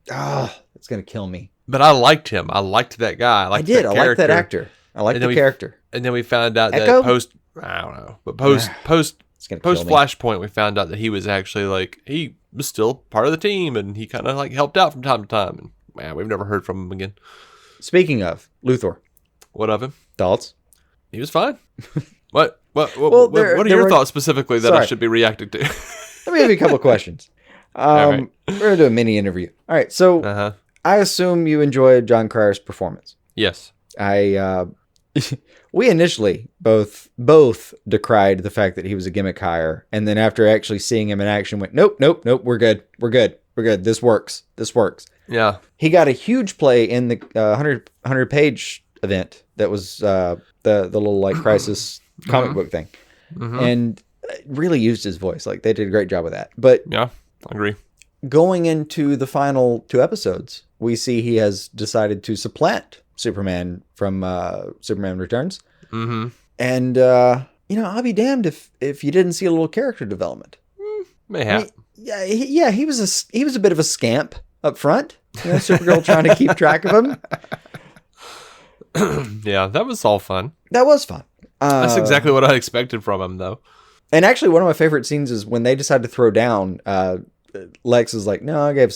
gonna kill me.
But I liked him. I liked that guy. I liked that
actor. I liked the character.
And then we found out
Echo?
that I don't know, but post Flashpoint, we found out that he was actually like, he was still part of the team, and he kind of like helped out from time to time. And man, we've never heard from him again.
Speaking of Luthor,
what of him?
Thoughts?
He was fine. What are your thoughts specifically that I should be reacting to?
Let me give you a couple of questions. We're gonna do a mini interview. All right, so I assume you enjoyed John Cryer's performance.
Yes.
We initially both decried the fact that he was a gimmick hire, and then after actually seeing him in action, went, nope, we're good. This works.
Yeah.
He got a huge play in the 100 page event that was the little like Crisis comic book thing, and really used his voice. Like they did a great job with that. But
yeah, I agree.
Going into the final 2 episodes, we see he has decided to supplant Superman from Superman Returns. Mm-hmm. And, I'll be damned if you didn't see a little character development.
Mayhap.
He was a bit of a scamp up front. Supergirl trying to keep track of him.
Yeah, that was all fun.
That was fun.
That's exactly what I expected from him, though.
And actually, one of my favorite scenes is when they decide to throw down. Lex is like, no, I gave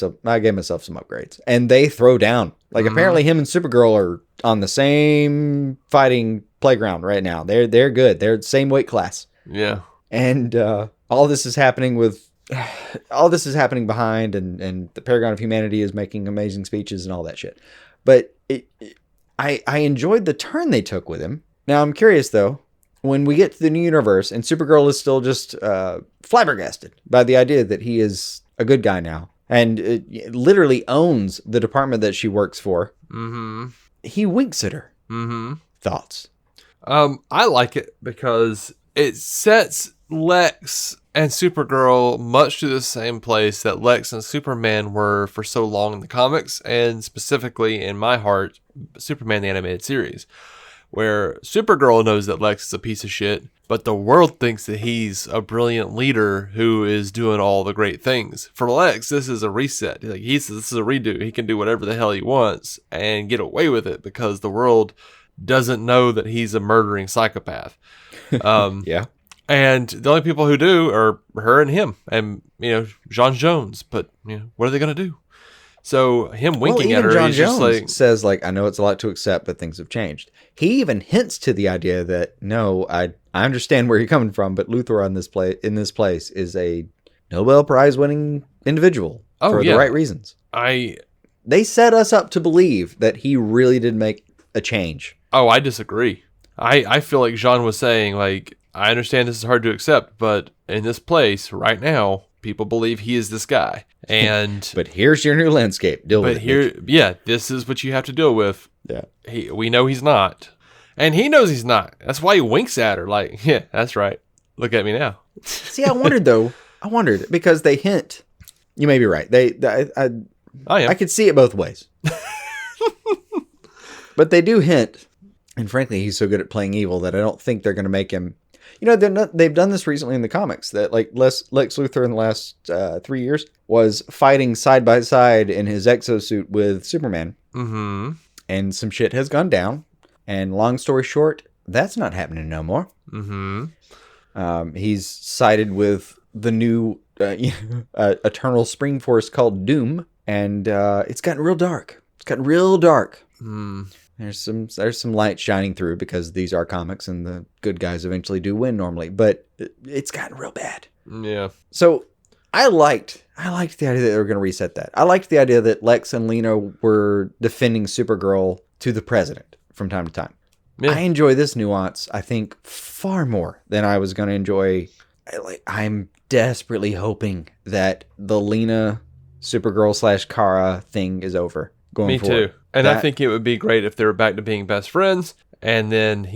myself some upgrades, and they throw down. Like apparently, him and Supergirl are on the same fighting playground right now. They're good. They're the same weight class.
Yeah. And
all this is happening behind, and the Paragon of Humanity is making amazing speeches and all that shit. But I enjoyed the turn they took with him. Now I'm curious though. When we get to the new universe and Supergirl is still just flabbergasted by the idea that he is a good guy now and literally owns the department that she works for, he winks at her. Thoughts?
I like it because it sets Lex and Supergirl much to the same place that Lex and Superman were for so long in the comics, and specifically in my heart, Superman the Animated Series, where Supergirl knows that Lex is a piece of shit, but the world thinks that he's a brilliant leader who is doing all the great things. For Lex, this is a reset. Like this is a redo. He can do whatever the hell he wants and get away with it because the world doesn't know that he's a murdering psychopath.
Yeah.
And the only people who do are her and him and, John Jones. But, what are they going to do? So him winking at her,
John
he's
Jones
just like
says, like, I know it's a lot to accept, but things have changed. He even hints to the idea that no, I understand where you're coming from, but Luthor in this place is a Nobel Prize winning individual for the right reasons. They set us up to believe that he really did make a change.
Oh, I disagree. I feel like Jean was saying, like, I understand this is hard to accept, but in this place right now, people believe he is this guy. And
but here's your new landscape. Deal with it.
Yeah, this is what you have to deal with.
Yeah.
We know he's not. And he knows he's not. That's why he winks at her like, yeah, that's right. Look at me now.
See, I wondered because they hint. You may be right. I could see it both ways. But they do hint. And frankly, he's so good at playing evil that I don't think they're going to make him. They've done this recently in the comics that like Lex Luthor in the last 3 years was fighting side by side in his exosuit with Superman. Mm-hmm. and some shit has gone down. And long story short, that's not happening no more. He's sided with the new eternal spring force called Doom, and it's gotten real dark. It's gotten real dark. There's some light shining through because these are comics, and the good guys eventually do win normally. But it's gotten real bad.
Yeah.
So I liked the idea that they were going to reset that. I liked the idea that Lex and Lena were defending Supergirl to the president from time to time.
Yeah.
I enjoy this nuance, I think, far more than I was going to enjoy. I'm desperately hoping that the Lena Supergirl / Kara thing is over going
Me
forward.
too. And I think it would be great if they were back to being best friends. And then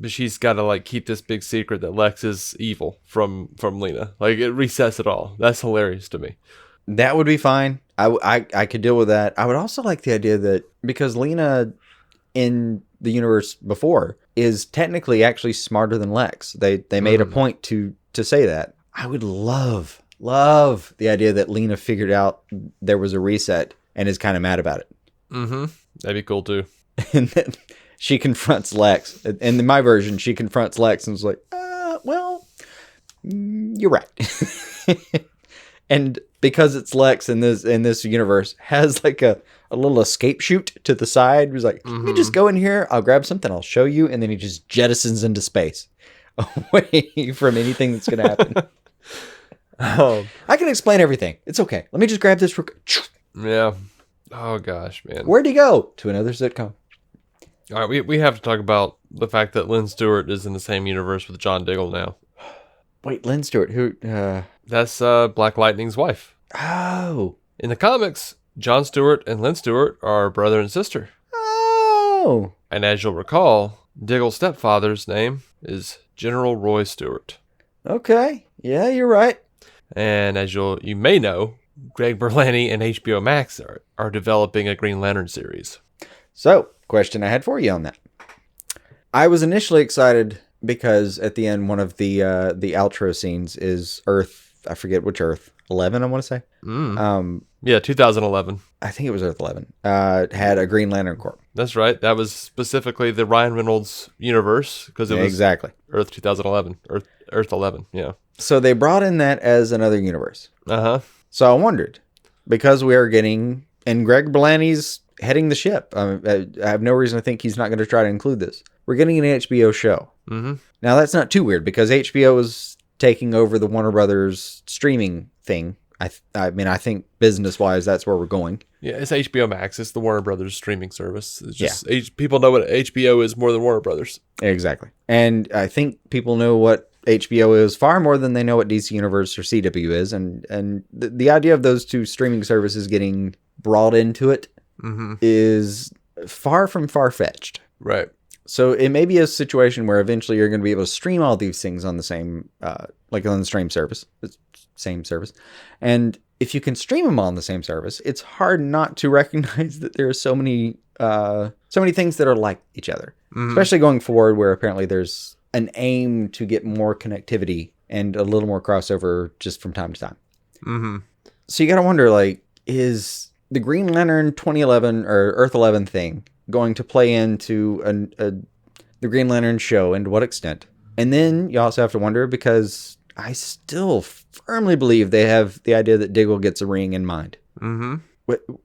she's got to like keep this big secret that Lex is evil from Lena. Like it resets it all. That's hilarious to me.
That would be fine. I could deal with that. I would also like the idea that because Lena in the universe before is technically actually smarter than Lex. They made a point to say that. I would love the idea that Lena figured out there was a reset and is kind of mad about it.
That'd be cool too.
And then she confronts Lex. And in my version, she confronts Lex and was like, well, you're right. And because it's Lex in this universe, has like a little escape chute to the side. He's like, you just go in here, I'll grab something, I'll show you. And then he just jettisons into space away from anything that's going to happen. I can explain everything. It's okay. Let me just grab this.
Yeah. Oh, gosh, man.
Where'd he go? To another sitcom.
All right, we have to talk about the fact that Lynn Stewart is in the same universe with John Diggle now.
Wait, Lynn Stewart, who?
That's Black Lightning's wife.
Oh.
In the comics, John Stewart and Lynn Stewart are brother and sister.
Oh.
And as you'll recall, Diggle's stepfather's name is General Roy Stewart.
Okay. Yeah, you're right.
And as you may know, Greg Berlanti and HBO Max are developing a Green Lantern series.
So, question I had for you on that. I was initially excited because at the end, one of the outro scenes is Earth. I forget which Earth. 11, I want to say.
Yeah, 2011.
I think it was Earth 11. Had a Green Lantern Corps.
That's right. That was specifically the Ryan Reynolds universe because it was
exactly
Earth 2011. Earth 11. Yeah.
So they brought in that as another universe. So I wondered, because we are getting, and Greg Berlanti's heading the ship. I have no reason to think he's not going to try to include this. We're getting an HBO show. Now that's not too weird because HBO is taking over the Warner Brothers streaming thing. I mean, I think business-wise, that's where we're going.
Yeah, it's HBO Max. It's the Warner Brothers streaming service. It's just people know what HBO is more than Warner Brothers.
Exactly. And I think people know what HBO is far more than they know what DC Universe or CW is. And the idea of those two streaming services getting brought into it is far from far-fetched.
Right.
So it may be a situation where eventually you're going to be able to stream all these things on the same, like on the same service. Same service. And if you can stream them all on the same service, it's hard not to recognize that there are so many things that are like each other, especially going forward where apparently there's an aim to get more connectivity and a little more crossover just from time to time. So you got to wonder, like, is the Green Lantern 2011 or Earth 11 thing going to play into the Green Lantern show and to what extent? And then you also have to wonder, because I still firmly believe they have the idea that Diggle gets a ring in mind.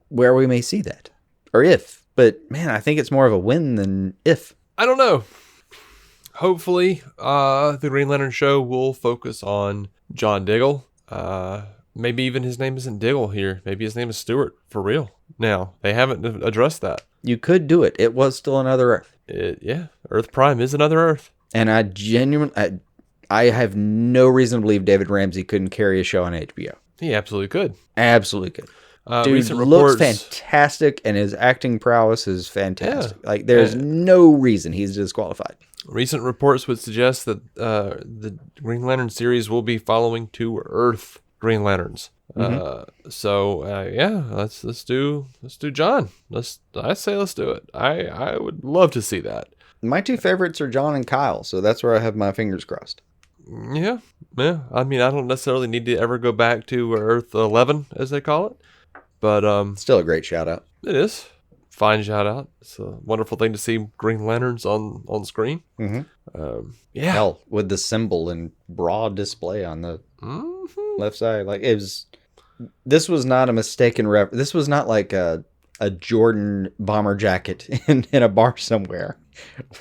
Where we may see that. Or if. But, man, I think it's more of a when than if.
I don't know. Hopefully, the Green Lantern show will focus on John Diggle. Maybe even his name isn't Diggle here. Maybe his name is Stewart, for real. Now, they haven't addressed that.
You could do it. It was still another Earth.
Yeah, Earth Prime is another Earth.
And I genuinely... I have no reason to believe David Ramsey couldn't carry a show on HBO.
He absolutely could.
Absolutely could. Dude
Recent
looks
reports,
fantastic, and his acting prowess is fantastic. Like, there's no reason he's disqualified.
Recent reports would suggest that the Green Lantern series will be following two Earth Green Lanterns. Yeah, let's do John. I say let's do it. I would love to see that.
My two favorites are John and Kyle, so that's where I have my fingers crossed.
Yeah. I mean, I don't necessarily need to ever go back to Earth 11, as they call it, but
Still a great shout out.
it is fine shout out. It's a wonderful thing to see Green Lanterns on screen. Yeah.
Hell, with the symbol in broad display on the left side. Like, this was not a mistaken this was not like a Jordan bomber jacket in a bar somewhere.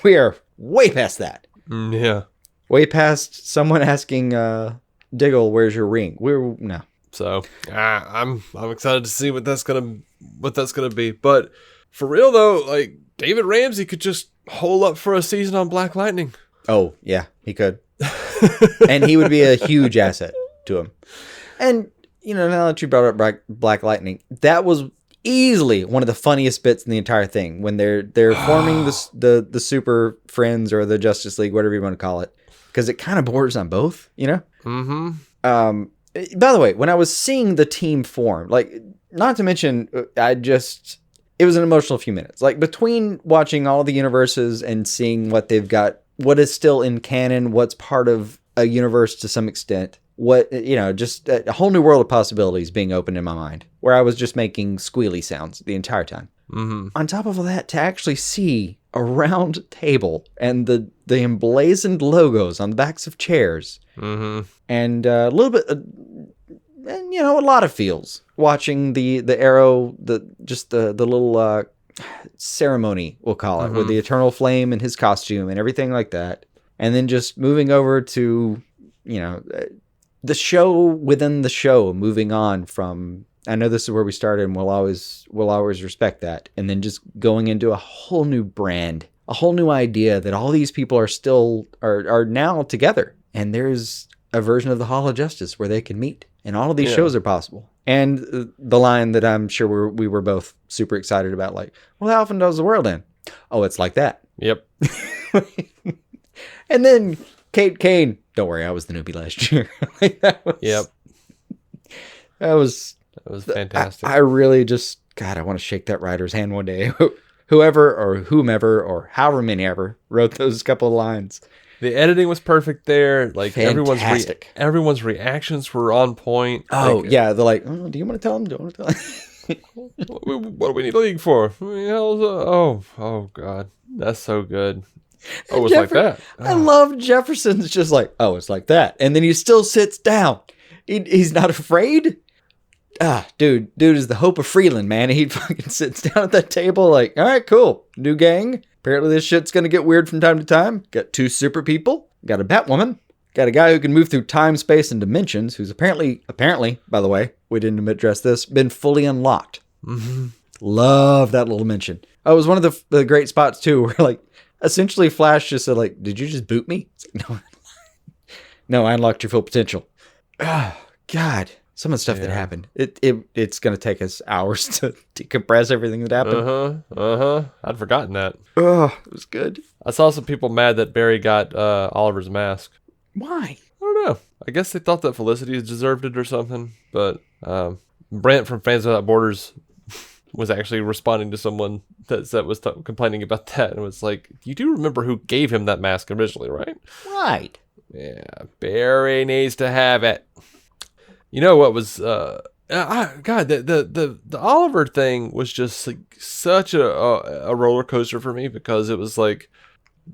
We are way past that.
Yeah.
Way past someone asking Diggle, where's your ring? No.
So I'm excited to see what that's gonna be. But for real though, like David Ramsey could just hole up for a season on Black Lightning.
Oh yeah, he could, and he would be a huge asset to him. And now that you brought up Black Lightning, that was easily one of the funniest bits in the entire thing when they're forming the Super Friends or the Justice League, whatever you want to call it, because it kind of borders on both,
Mm-hmm.
By the way, when I was seeing the team form, like, not to mention, it was an emotional few minutes. Like, between watching all the universes and seeing what they've got, what is still in canon, what's part of a universe to some extent, just a whole new world of possibilities being opened in my mind, where I was just making squealy sounds the entire time.
Mm-hmm.
On top of all that, to actually see a round table and the emblazoned logos on the backs of chairs, and a little bit, and a lot of feels watching the Arrow, the little ceremony, we'll call it, with the Eternal Flame and his costume and everything like that, and then just moving over to the show within the show, moving on from, I know this is where we started and we'll always respect that, and then just going into a whole new brand, a whole new idea that all these people are now together, and there's a version of the Hall of Justice where they can meet, and all of these shows are possible. And the line that I'm sure we were both super excited about, like, well, how often does the world end? Oh, it's like that.
Yep.
And then Kate Kane, don't worry, I was the newbie last year. That was
fantastic.
I really just, God, I want to shake that writer's hand one day. Whoever or whomever or however many ever wrote those couple of lines.
The editing was perfect there. Like,
Fantastic.
everyone's reactions were on point.
Oh,
like,
yeah. They're like, oh, do you want to tell them? Do you want to tell them?
what do we need a league for? Oh, God. That's so good. Oh, it's like that.
I love Jefferson's just like, oh, it's like that. And then he still sits down. He's not afraid. Dude is the hope of Freeland, man. He fucking sits down at that table like, all right, cool. New gang. Apparently this shit's going to get weird from time to time. Got 2 super people. Got a Batwoman. Got a guy who can move through time, space, and dimensions, who's apparently, by the way, we didn't address this, been fully unlocked.
Mm-hmm.
Love that little mention. Oh, it was one of the great spots, too, where, like, essentially Flash just said, like, did you just boot me? It's like, no, I unlocked your full potential. Oh, God. Some of the stuff that happened. It's going to take us hours to decompress everything that happened.
I'd forgotten that.
Oh, it was good.
I saw some people mad that Barry got Oliver's mask.
Why?
I don't know. I guess they thought that Felicity deserved it or something. But Brent from Fans Without Borders was actually responding to someone that was complaining about that. And was like, you do remember who gave him that mask originally, right?
Right.
Yeah, Barry needs to have it. You know what was God, the Oliver thing was just like such a roller coaster for me, because it was like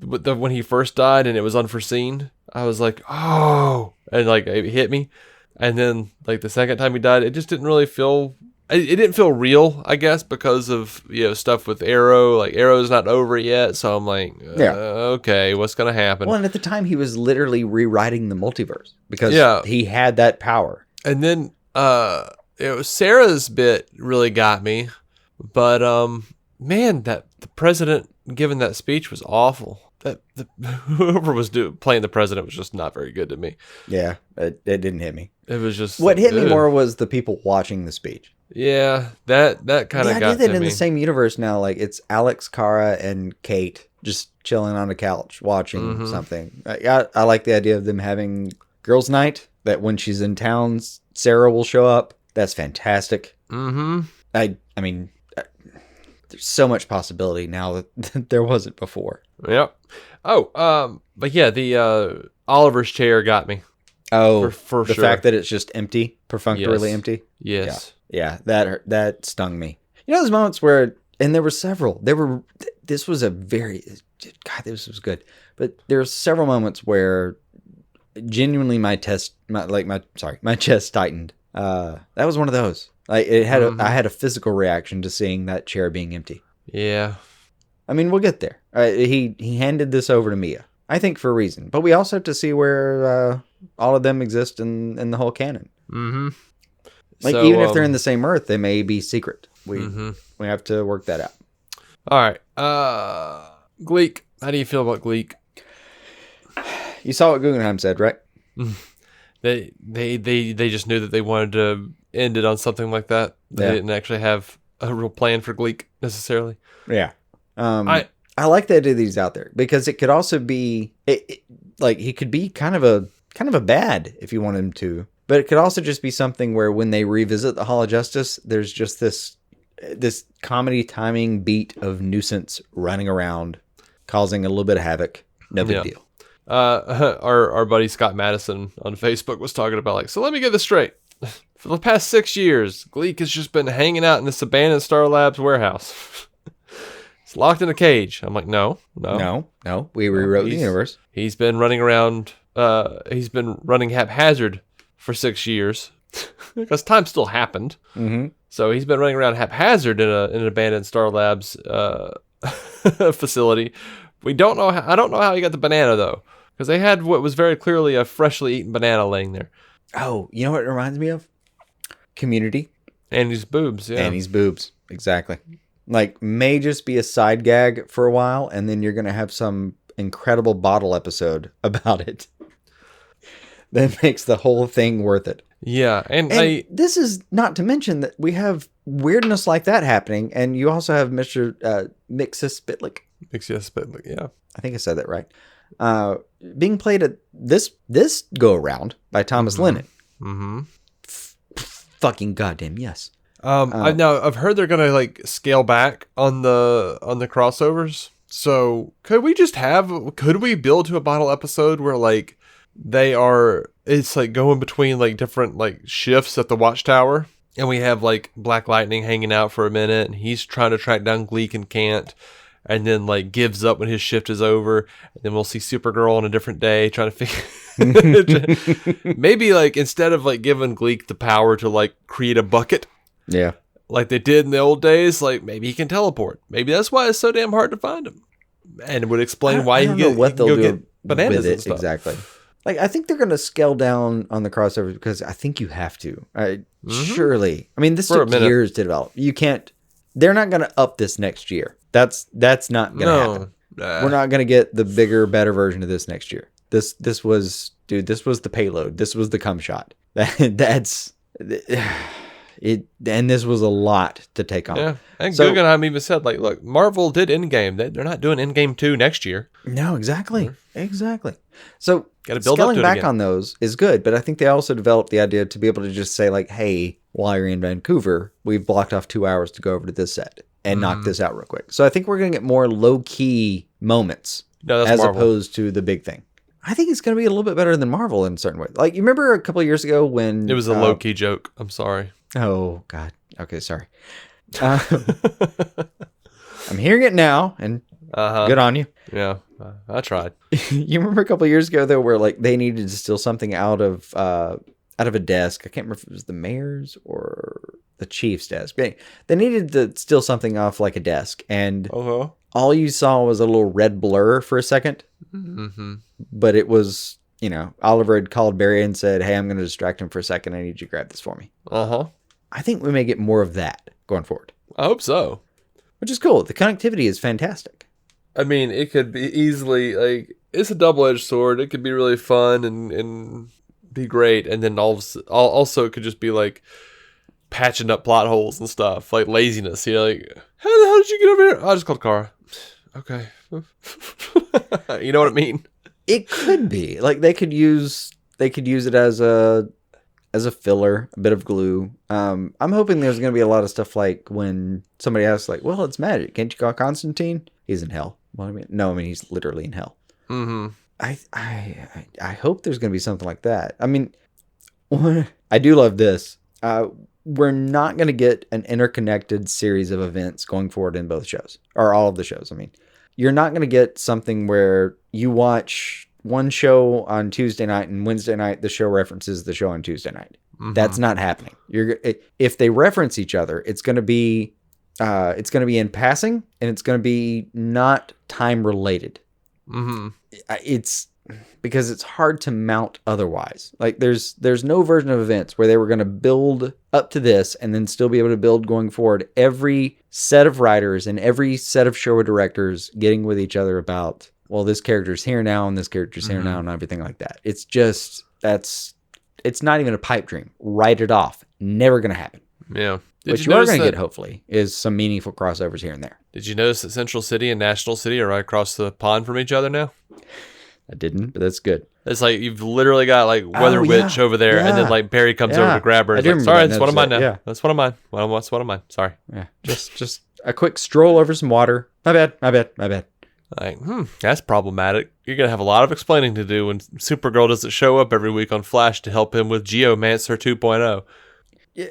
when he first died and it was unforeseen. I was like, oh, and like it hit me. And then like the second time he died, it just didn't really feel. It didn't feel real, I guess, because of stuff with Arrow. Like, Arrow's not over yet, so I'm like, okay, what's gonna happen?
Well, and at the time he was literally rewriting the multiverse because he had that power. And
then it was Sarah's bit really got me, but man, that the president giving that speech was awful. That whoever was playing the president was just not very good to me.
Yeah, it didn't hit me.
It was just
what hit me more was the people watching the speech.
Yeah, that kind of got
I did that
to
in
me.
the same universe now. Like, it's Alex, Kara, and Kate just chilling on the couch watching something. I like the idea of them having girls' night. That when she's in town, Sarah will show up. That's fantastic.
Mm-hmm.
I mean, there's so much possibility now that there wasn't before.
Yep. Oh, but yeah, the Oliver's chair got me.
Oh,
for
the
sure.
fact that it's just empty, perfunctorily
Yes.
empty.
Yes.
Yeah, that stung me. You know those moments where And there were several. This was a very, God, this was good. But there were several moments where genuinely my chest tightened. That was one of those. I had a physical reaction to seeing that chair being empty.
Yeah.
I mean, we'll get there. He handed this over to Mia, I think for a reason. But we also have to see where all of them exist in the whole canon.
Mm-hmm.
Like, even if they're in the same Earth, they may be secret. We have to work that out.
All right. Gleek. How do you feel about Gleek?
You saw what Guggenheim said, right?
They just knew that they wanted to end it on something like that. They didn't actually have a real plan for Gleek necessarily.
Yeah. I like the idea that he's out there because it could also be like he could be kind of a bad if you want him to, but it could also just be something where when they revisit the Hall of Justice, there's just this comedy timing beat of nuisance running around, causing a little bit of havoc. No big deal.
Our buddy Scott Madison on Facebook was talking about like, so let me get this straight. For the past 6 years, Gleek has just been hanging out in this abandoned Star Labs warehouse. It's locked in a cage. I'm like, no. We rewrote the universe. He's been running around. He's been running haphazard for 6 years because time still happened. Mm-hmm. So he's been running around haphazard in an abandoned Star Labs facility. I don't know how he got the banana though, because they had what was very clearly a freshly eaten banana laying there.
Oh, you know what it reminds me of? Community.
Annie's boobs. Yeah.
Annie's boobs. Exactly. Like, may just be a side gag for a while, and then you're going to have some incredible bottle episode about it that makes the whole thing worth it.
Yeah, and
this is not to mention that we have weirdness like that happening, and you also have Mr. Mixus Spitlick.
Mixus Spitlick, yeah.
I think I said that right. Being played at this go-around by Thomas Lennon. Mm-hmm. Fucking goddamn yes.
I've heard they're gonna like scale back on the crossovers. So could we build to a bottle episode where like it's like going between like different like shifts at the Watchtower, and we have like Black Lightning hanging out for a minute, and he's trying to track down Gleek and can't, and then like gives up when his shift is over, and then we'll see Supergirl on a different day trying to figure. Maybe like instead of like giving Gleek the power to like create a bucket.
Yeah.
Like they did in the old days, like maybe he can teleport. Maybe that's why it's so damn hard to find him. And it would explain why
they'll do
bananas
with it,
and stuff.
Exactly. Like, I think they're going to scale down on the crossover because I think you have to. Surely. I mean, this took years to develop. You can't. They're not going to up this next year. That's not going to happen. We're not going to get the bigger, better version of this next year. This was the payload. This was the cum shot. That's it. And this was a lot to take on.
Yeah. And Guggenheim even said, like, look, Marvel did Endgame. They're not doing Endgame 2 next year.
No, exactly. Exactly. So
gotta build
scaling
up to
back
again.
on those is good, but I think they also developed the idea to be able to just say, like, hey, while you're in Vancouver, we've blocked off 2 hours to go over to this set and knock this out real quick. So I think we're going to get more low-key moments as
Marvel.
opposed to the big thing. I think it's going to be a little bit better than Marvel in certain ways. Like, you remember a couple of years ago when...
It was a low-key joke. I'm sorry.
Oh, God. Okay, sorry. I'm hearing it now, and good on you.
Yeah, I tried.
You remember a couple of years ago, though, where like they needed to steal something out of a desk. I can't remember if it was the mayor's or the chief's desk. But they needed to steal something off like a desk, and all you saw was a little red blur for a second. Mm-hmm. But it was, Oliver had called Barry and said, "Hey, I'm going to distract him for a second. I need you to grab this for me." I think we may get more of that going forward.
I hope so.
Which is cool. The connectivity is fantastic.
I mean, it could be easily, like, it's a double-edged sword. It could be really fun and be great. And then also it could just be, like, patching up plot holes and stuff. Like, laziness. Like, how the hell did you get over here? Oh, I just called Kara. Okay. You know what I mean?
It could be. Like, they could use it as a filler, a bit of glue. I'm hoping there's going to be a lot of stuff like when somebody asks, like, well, it's magic. Can't you call Constantine? He's in hell. Well, he's literally in hell. Mm-hmm. I hope there's going to be something like that. I mean, I do love this. we're not going to get an interconnected series of events going forward in both shows, or all of the shows. I mean, you're not going to get something where you watch one show on Tuesday night and Wednesday night the show references the show on Tuesday night. That's not happening. If they reference each other, it's going to be in passing, and it's going to be not time related. It's because it's hard to mount otherwise. Like there's no version of events where they were going to build up to this and then still be able to build going forward. Every set of writers and every set of show directors getting with each other about, well, this character's here now and this character's here now and everything like that. It's just, it's not even a pipe dream. Write it off. Never going to happen.
Yeah.
What you are going to get, hopefully, is some meaningful crossovers here and there.
Did you notice that Central City and National City are right across the pond from each other now?
I didn't, but that's good.
It's like you've literally got like Weather Witch over there, and then like Barry comes over to grab her. And like, sorry, that's one of mine now. Yeah. That's one of mine. That's one of mine. Sorry.
Yeah. Just a quick stroll over some water. My bad.
Like, that's problematic. You're going to have a lot of explaining to do when Supergirl doesn't show up every week on Flash to help him with Geomancer 2.0.
Yeah.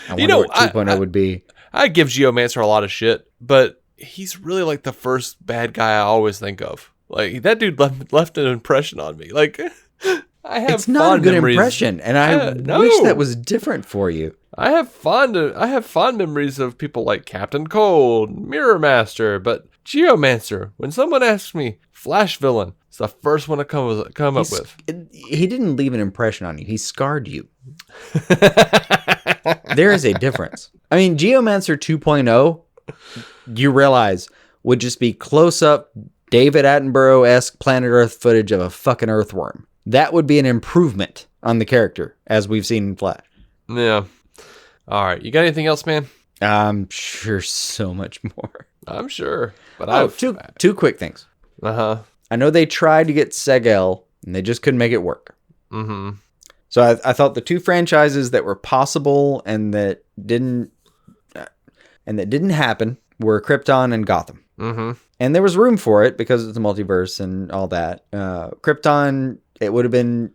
I wonder what 2.0 would be.
I give Geomancer a lot of shit, but he's really like the first bad guy I always think of. Like, that dude left an impression on me. Like, I have
it's not a good impression, and I wish that was different for you.
I have fond memories of people like Captain Cold, Mirror Master, but Geomancer, when someone asks me Flash villain, it's the first one to come up with.
He didn't leave an impression on you. He scarred you. There is a difference. I mean, Geomancer 2.0, you realize, would just be close-up David Attenborough-esque Planet Earth footage of a fucking earthworm. That would be an improvement on the character, as we've seen in Flash.
Yeah. All right. You got anything else, man?
I'm sure so much more.
I'm sure. But
two quick things.
Uh-huh.
I know they tried to get Segel, and they just couldn't make it work.
Mm-hmm.
So I thought the two franchises that were possible and that didn't happen were Krypton and Gotham.
Mm-hmm.
And there was room for it because it's a multiverse and all that. Krypton, it would have been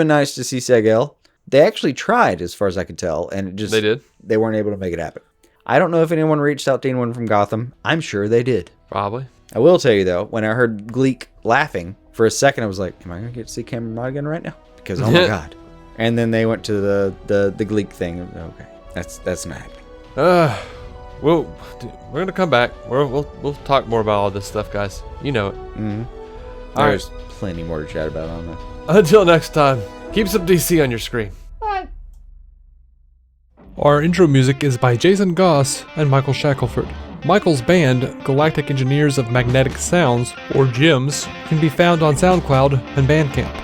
nice to see Segel. They actually tried, as far as I could tell, and they weren't able to make it happen. I don't know if anyone reached out to anyone from Gotham. I'm sure they did.
Probably.
I will tell you though, when I heard Gleek laughing for a second, I was like, "Am I gonna get to see Cameron Monaghan right now?" Because oh my god. And then they went to the Gleek thing. Okay, that's not happening.
We're gonna come back. We'll talk more about all this stuff, guys. You know it.
Mm-hmm. There's plenty more to chat about on that.
Until next time, keep some DC on your screen. Bye. Our intro music is by Jason Goss and Michael Shackelford. Michael's band, Galactic Engineers of Magnetic Sounds, or GEMS, can be found on SoundCloud and Bandcamp.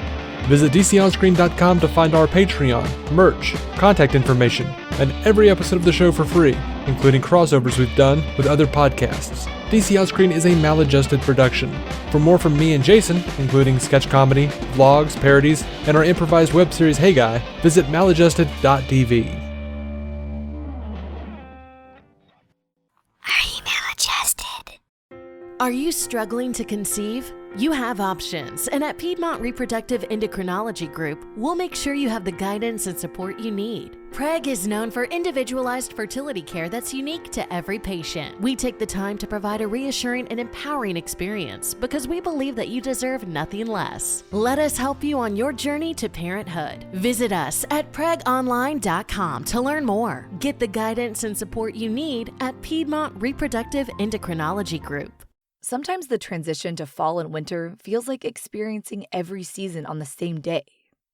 Visit DCOnScreen.com to find our Patreon, merch, contact information, and every episode of the show for free, including crossovers we've done with other podcasts. DC On Screen is a maladjusted production. For more from me and Jason, including sketch comedy, vlogs, parodies, and our improvised web series Hey Guy, visit maladjusted.tv.
Are you struggling to conceive? You have options, and at Piedmont Reproductive Endocrinology Group, we'll make sure you have the guidance and support you need. PREG is known for individualized fertility care that's unique to every patient. We take the time to provide a reassuring and empowering experience because we believe that you deserve nothing less. Let us help you on your journey to parenthood. Visit us at pregonline.com to learn more. Get the guidance and support you need at Piedmont Reproductive Endocrinology Group.
Sometimes the transition to fall and winter feels like experiencing every season on the same day.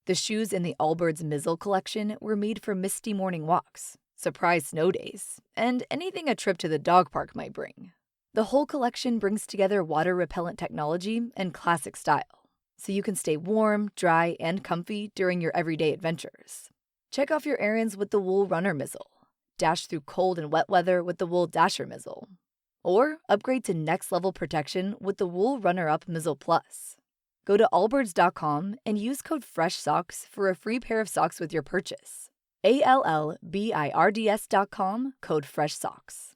The shoes in the Allbirds Mizzle collection were made for misty morning walks, surprise snow days, and anything a trip to the dog park might bring. The whole collection brings together water-repellent technology and classic style, so you can stay warm, dry, and comfy during your everyday adventures. Check off your errands with the Wool Runner Mizzle. Dash through cold and wet weather with the Wool Dasher Mizzle. Or upgrade to next-level protection with the Wool Runner-Up Mizzle Plus. Go to allbirds.com and use code FRESHSOCKS for a free pair of socks with your purchase. ALLBIRDS.com, code FRESHSOCKS.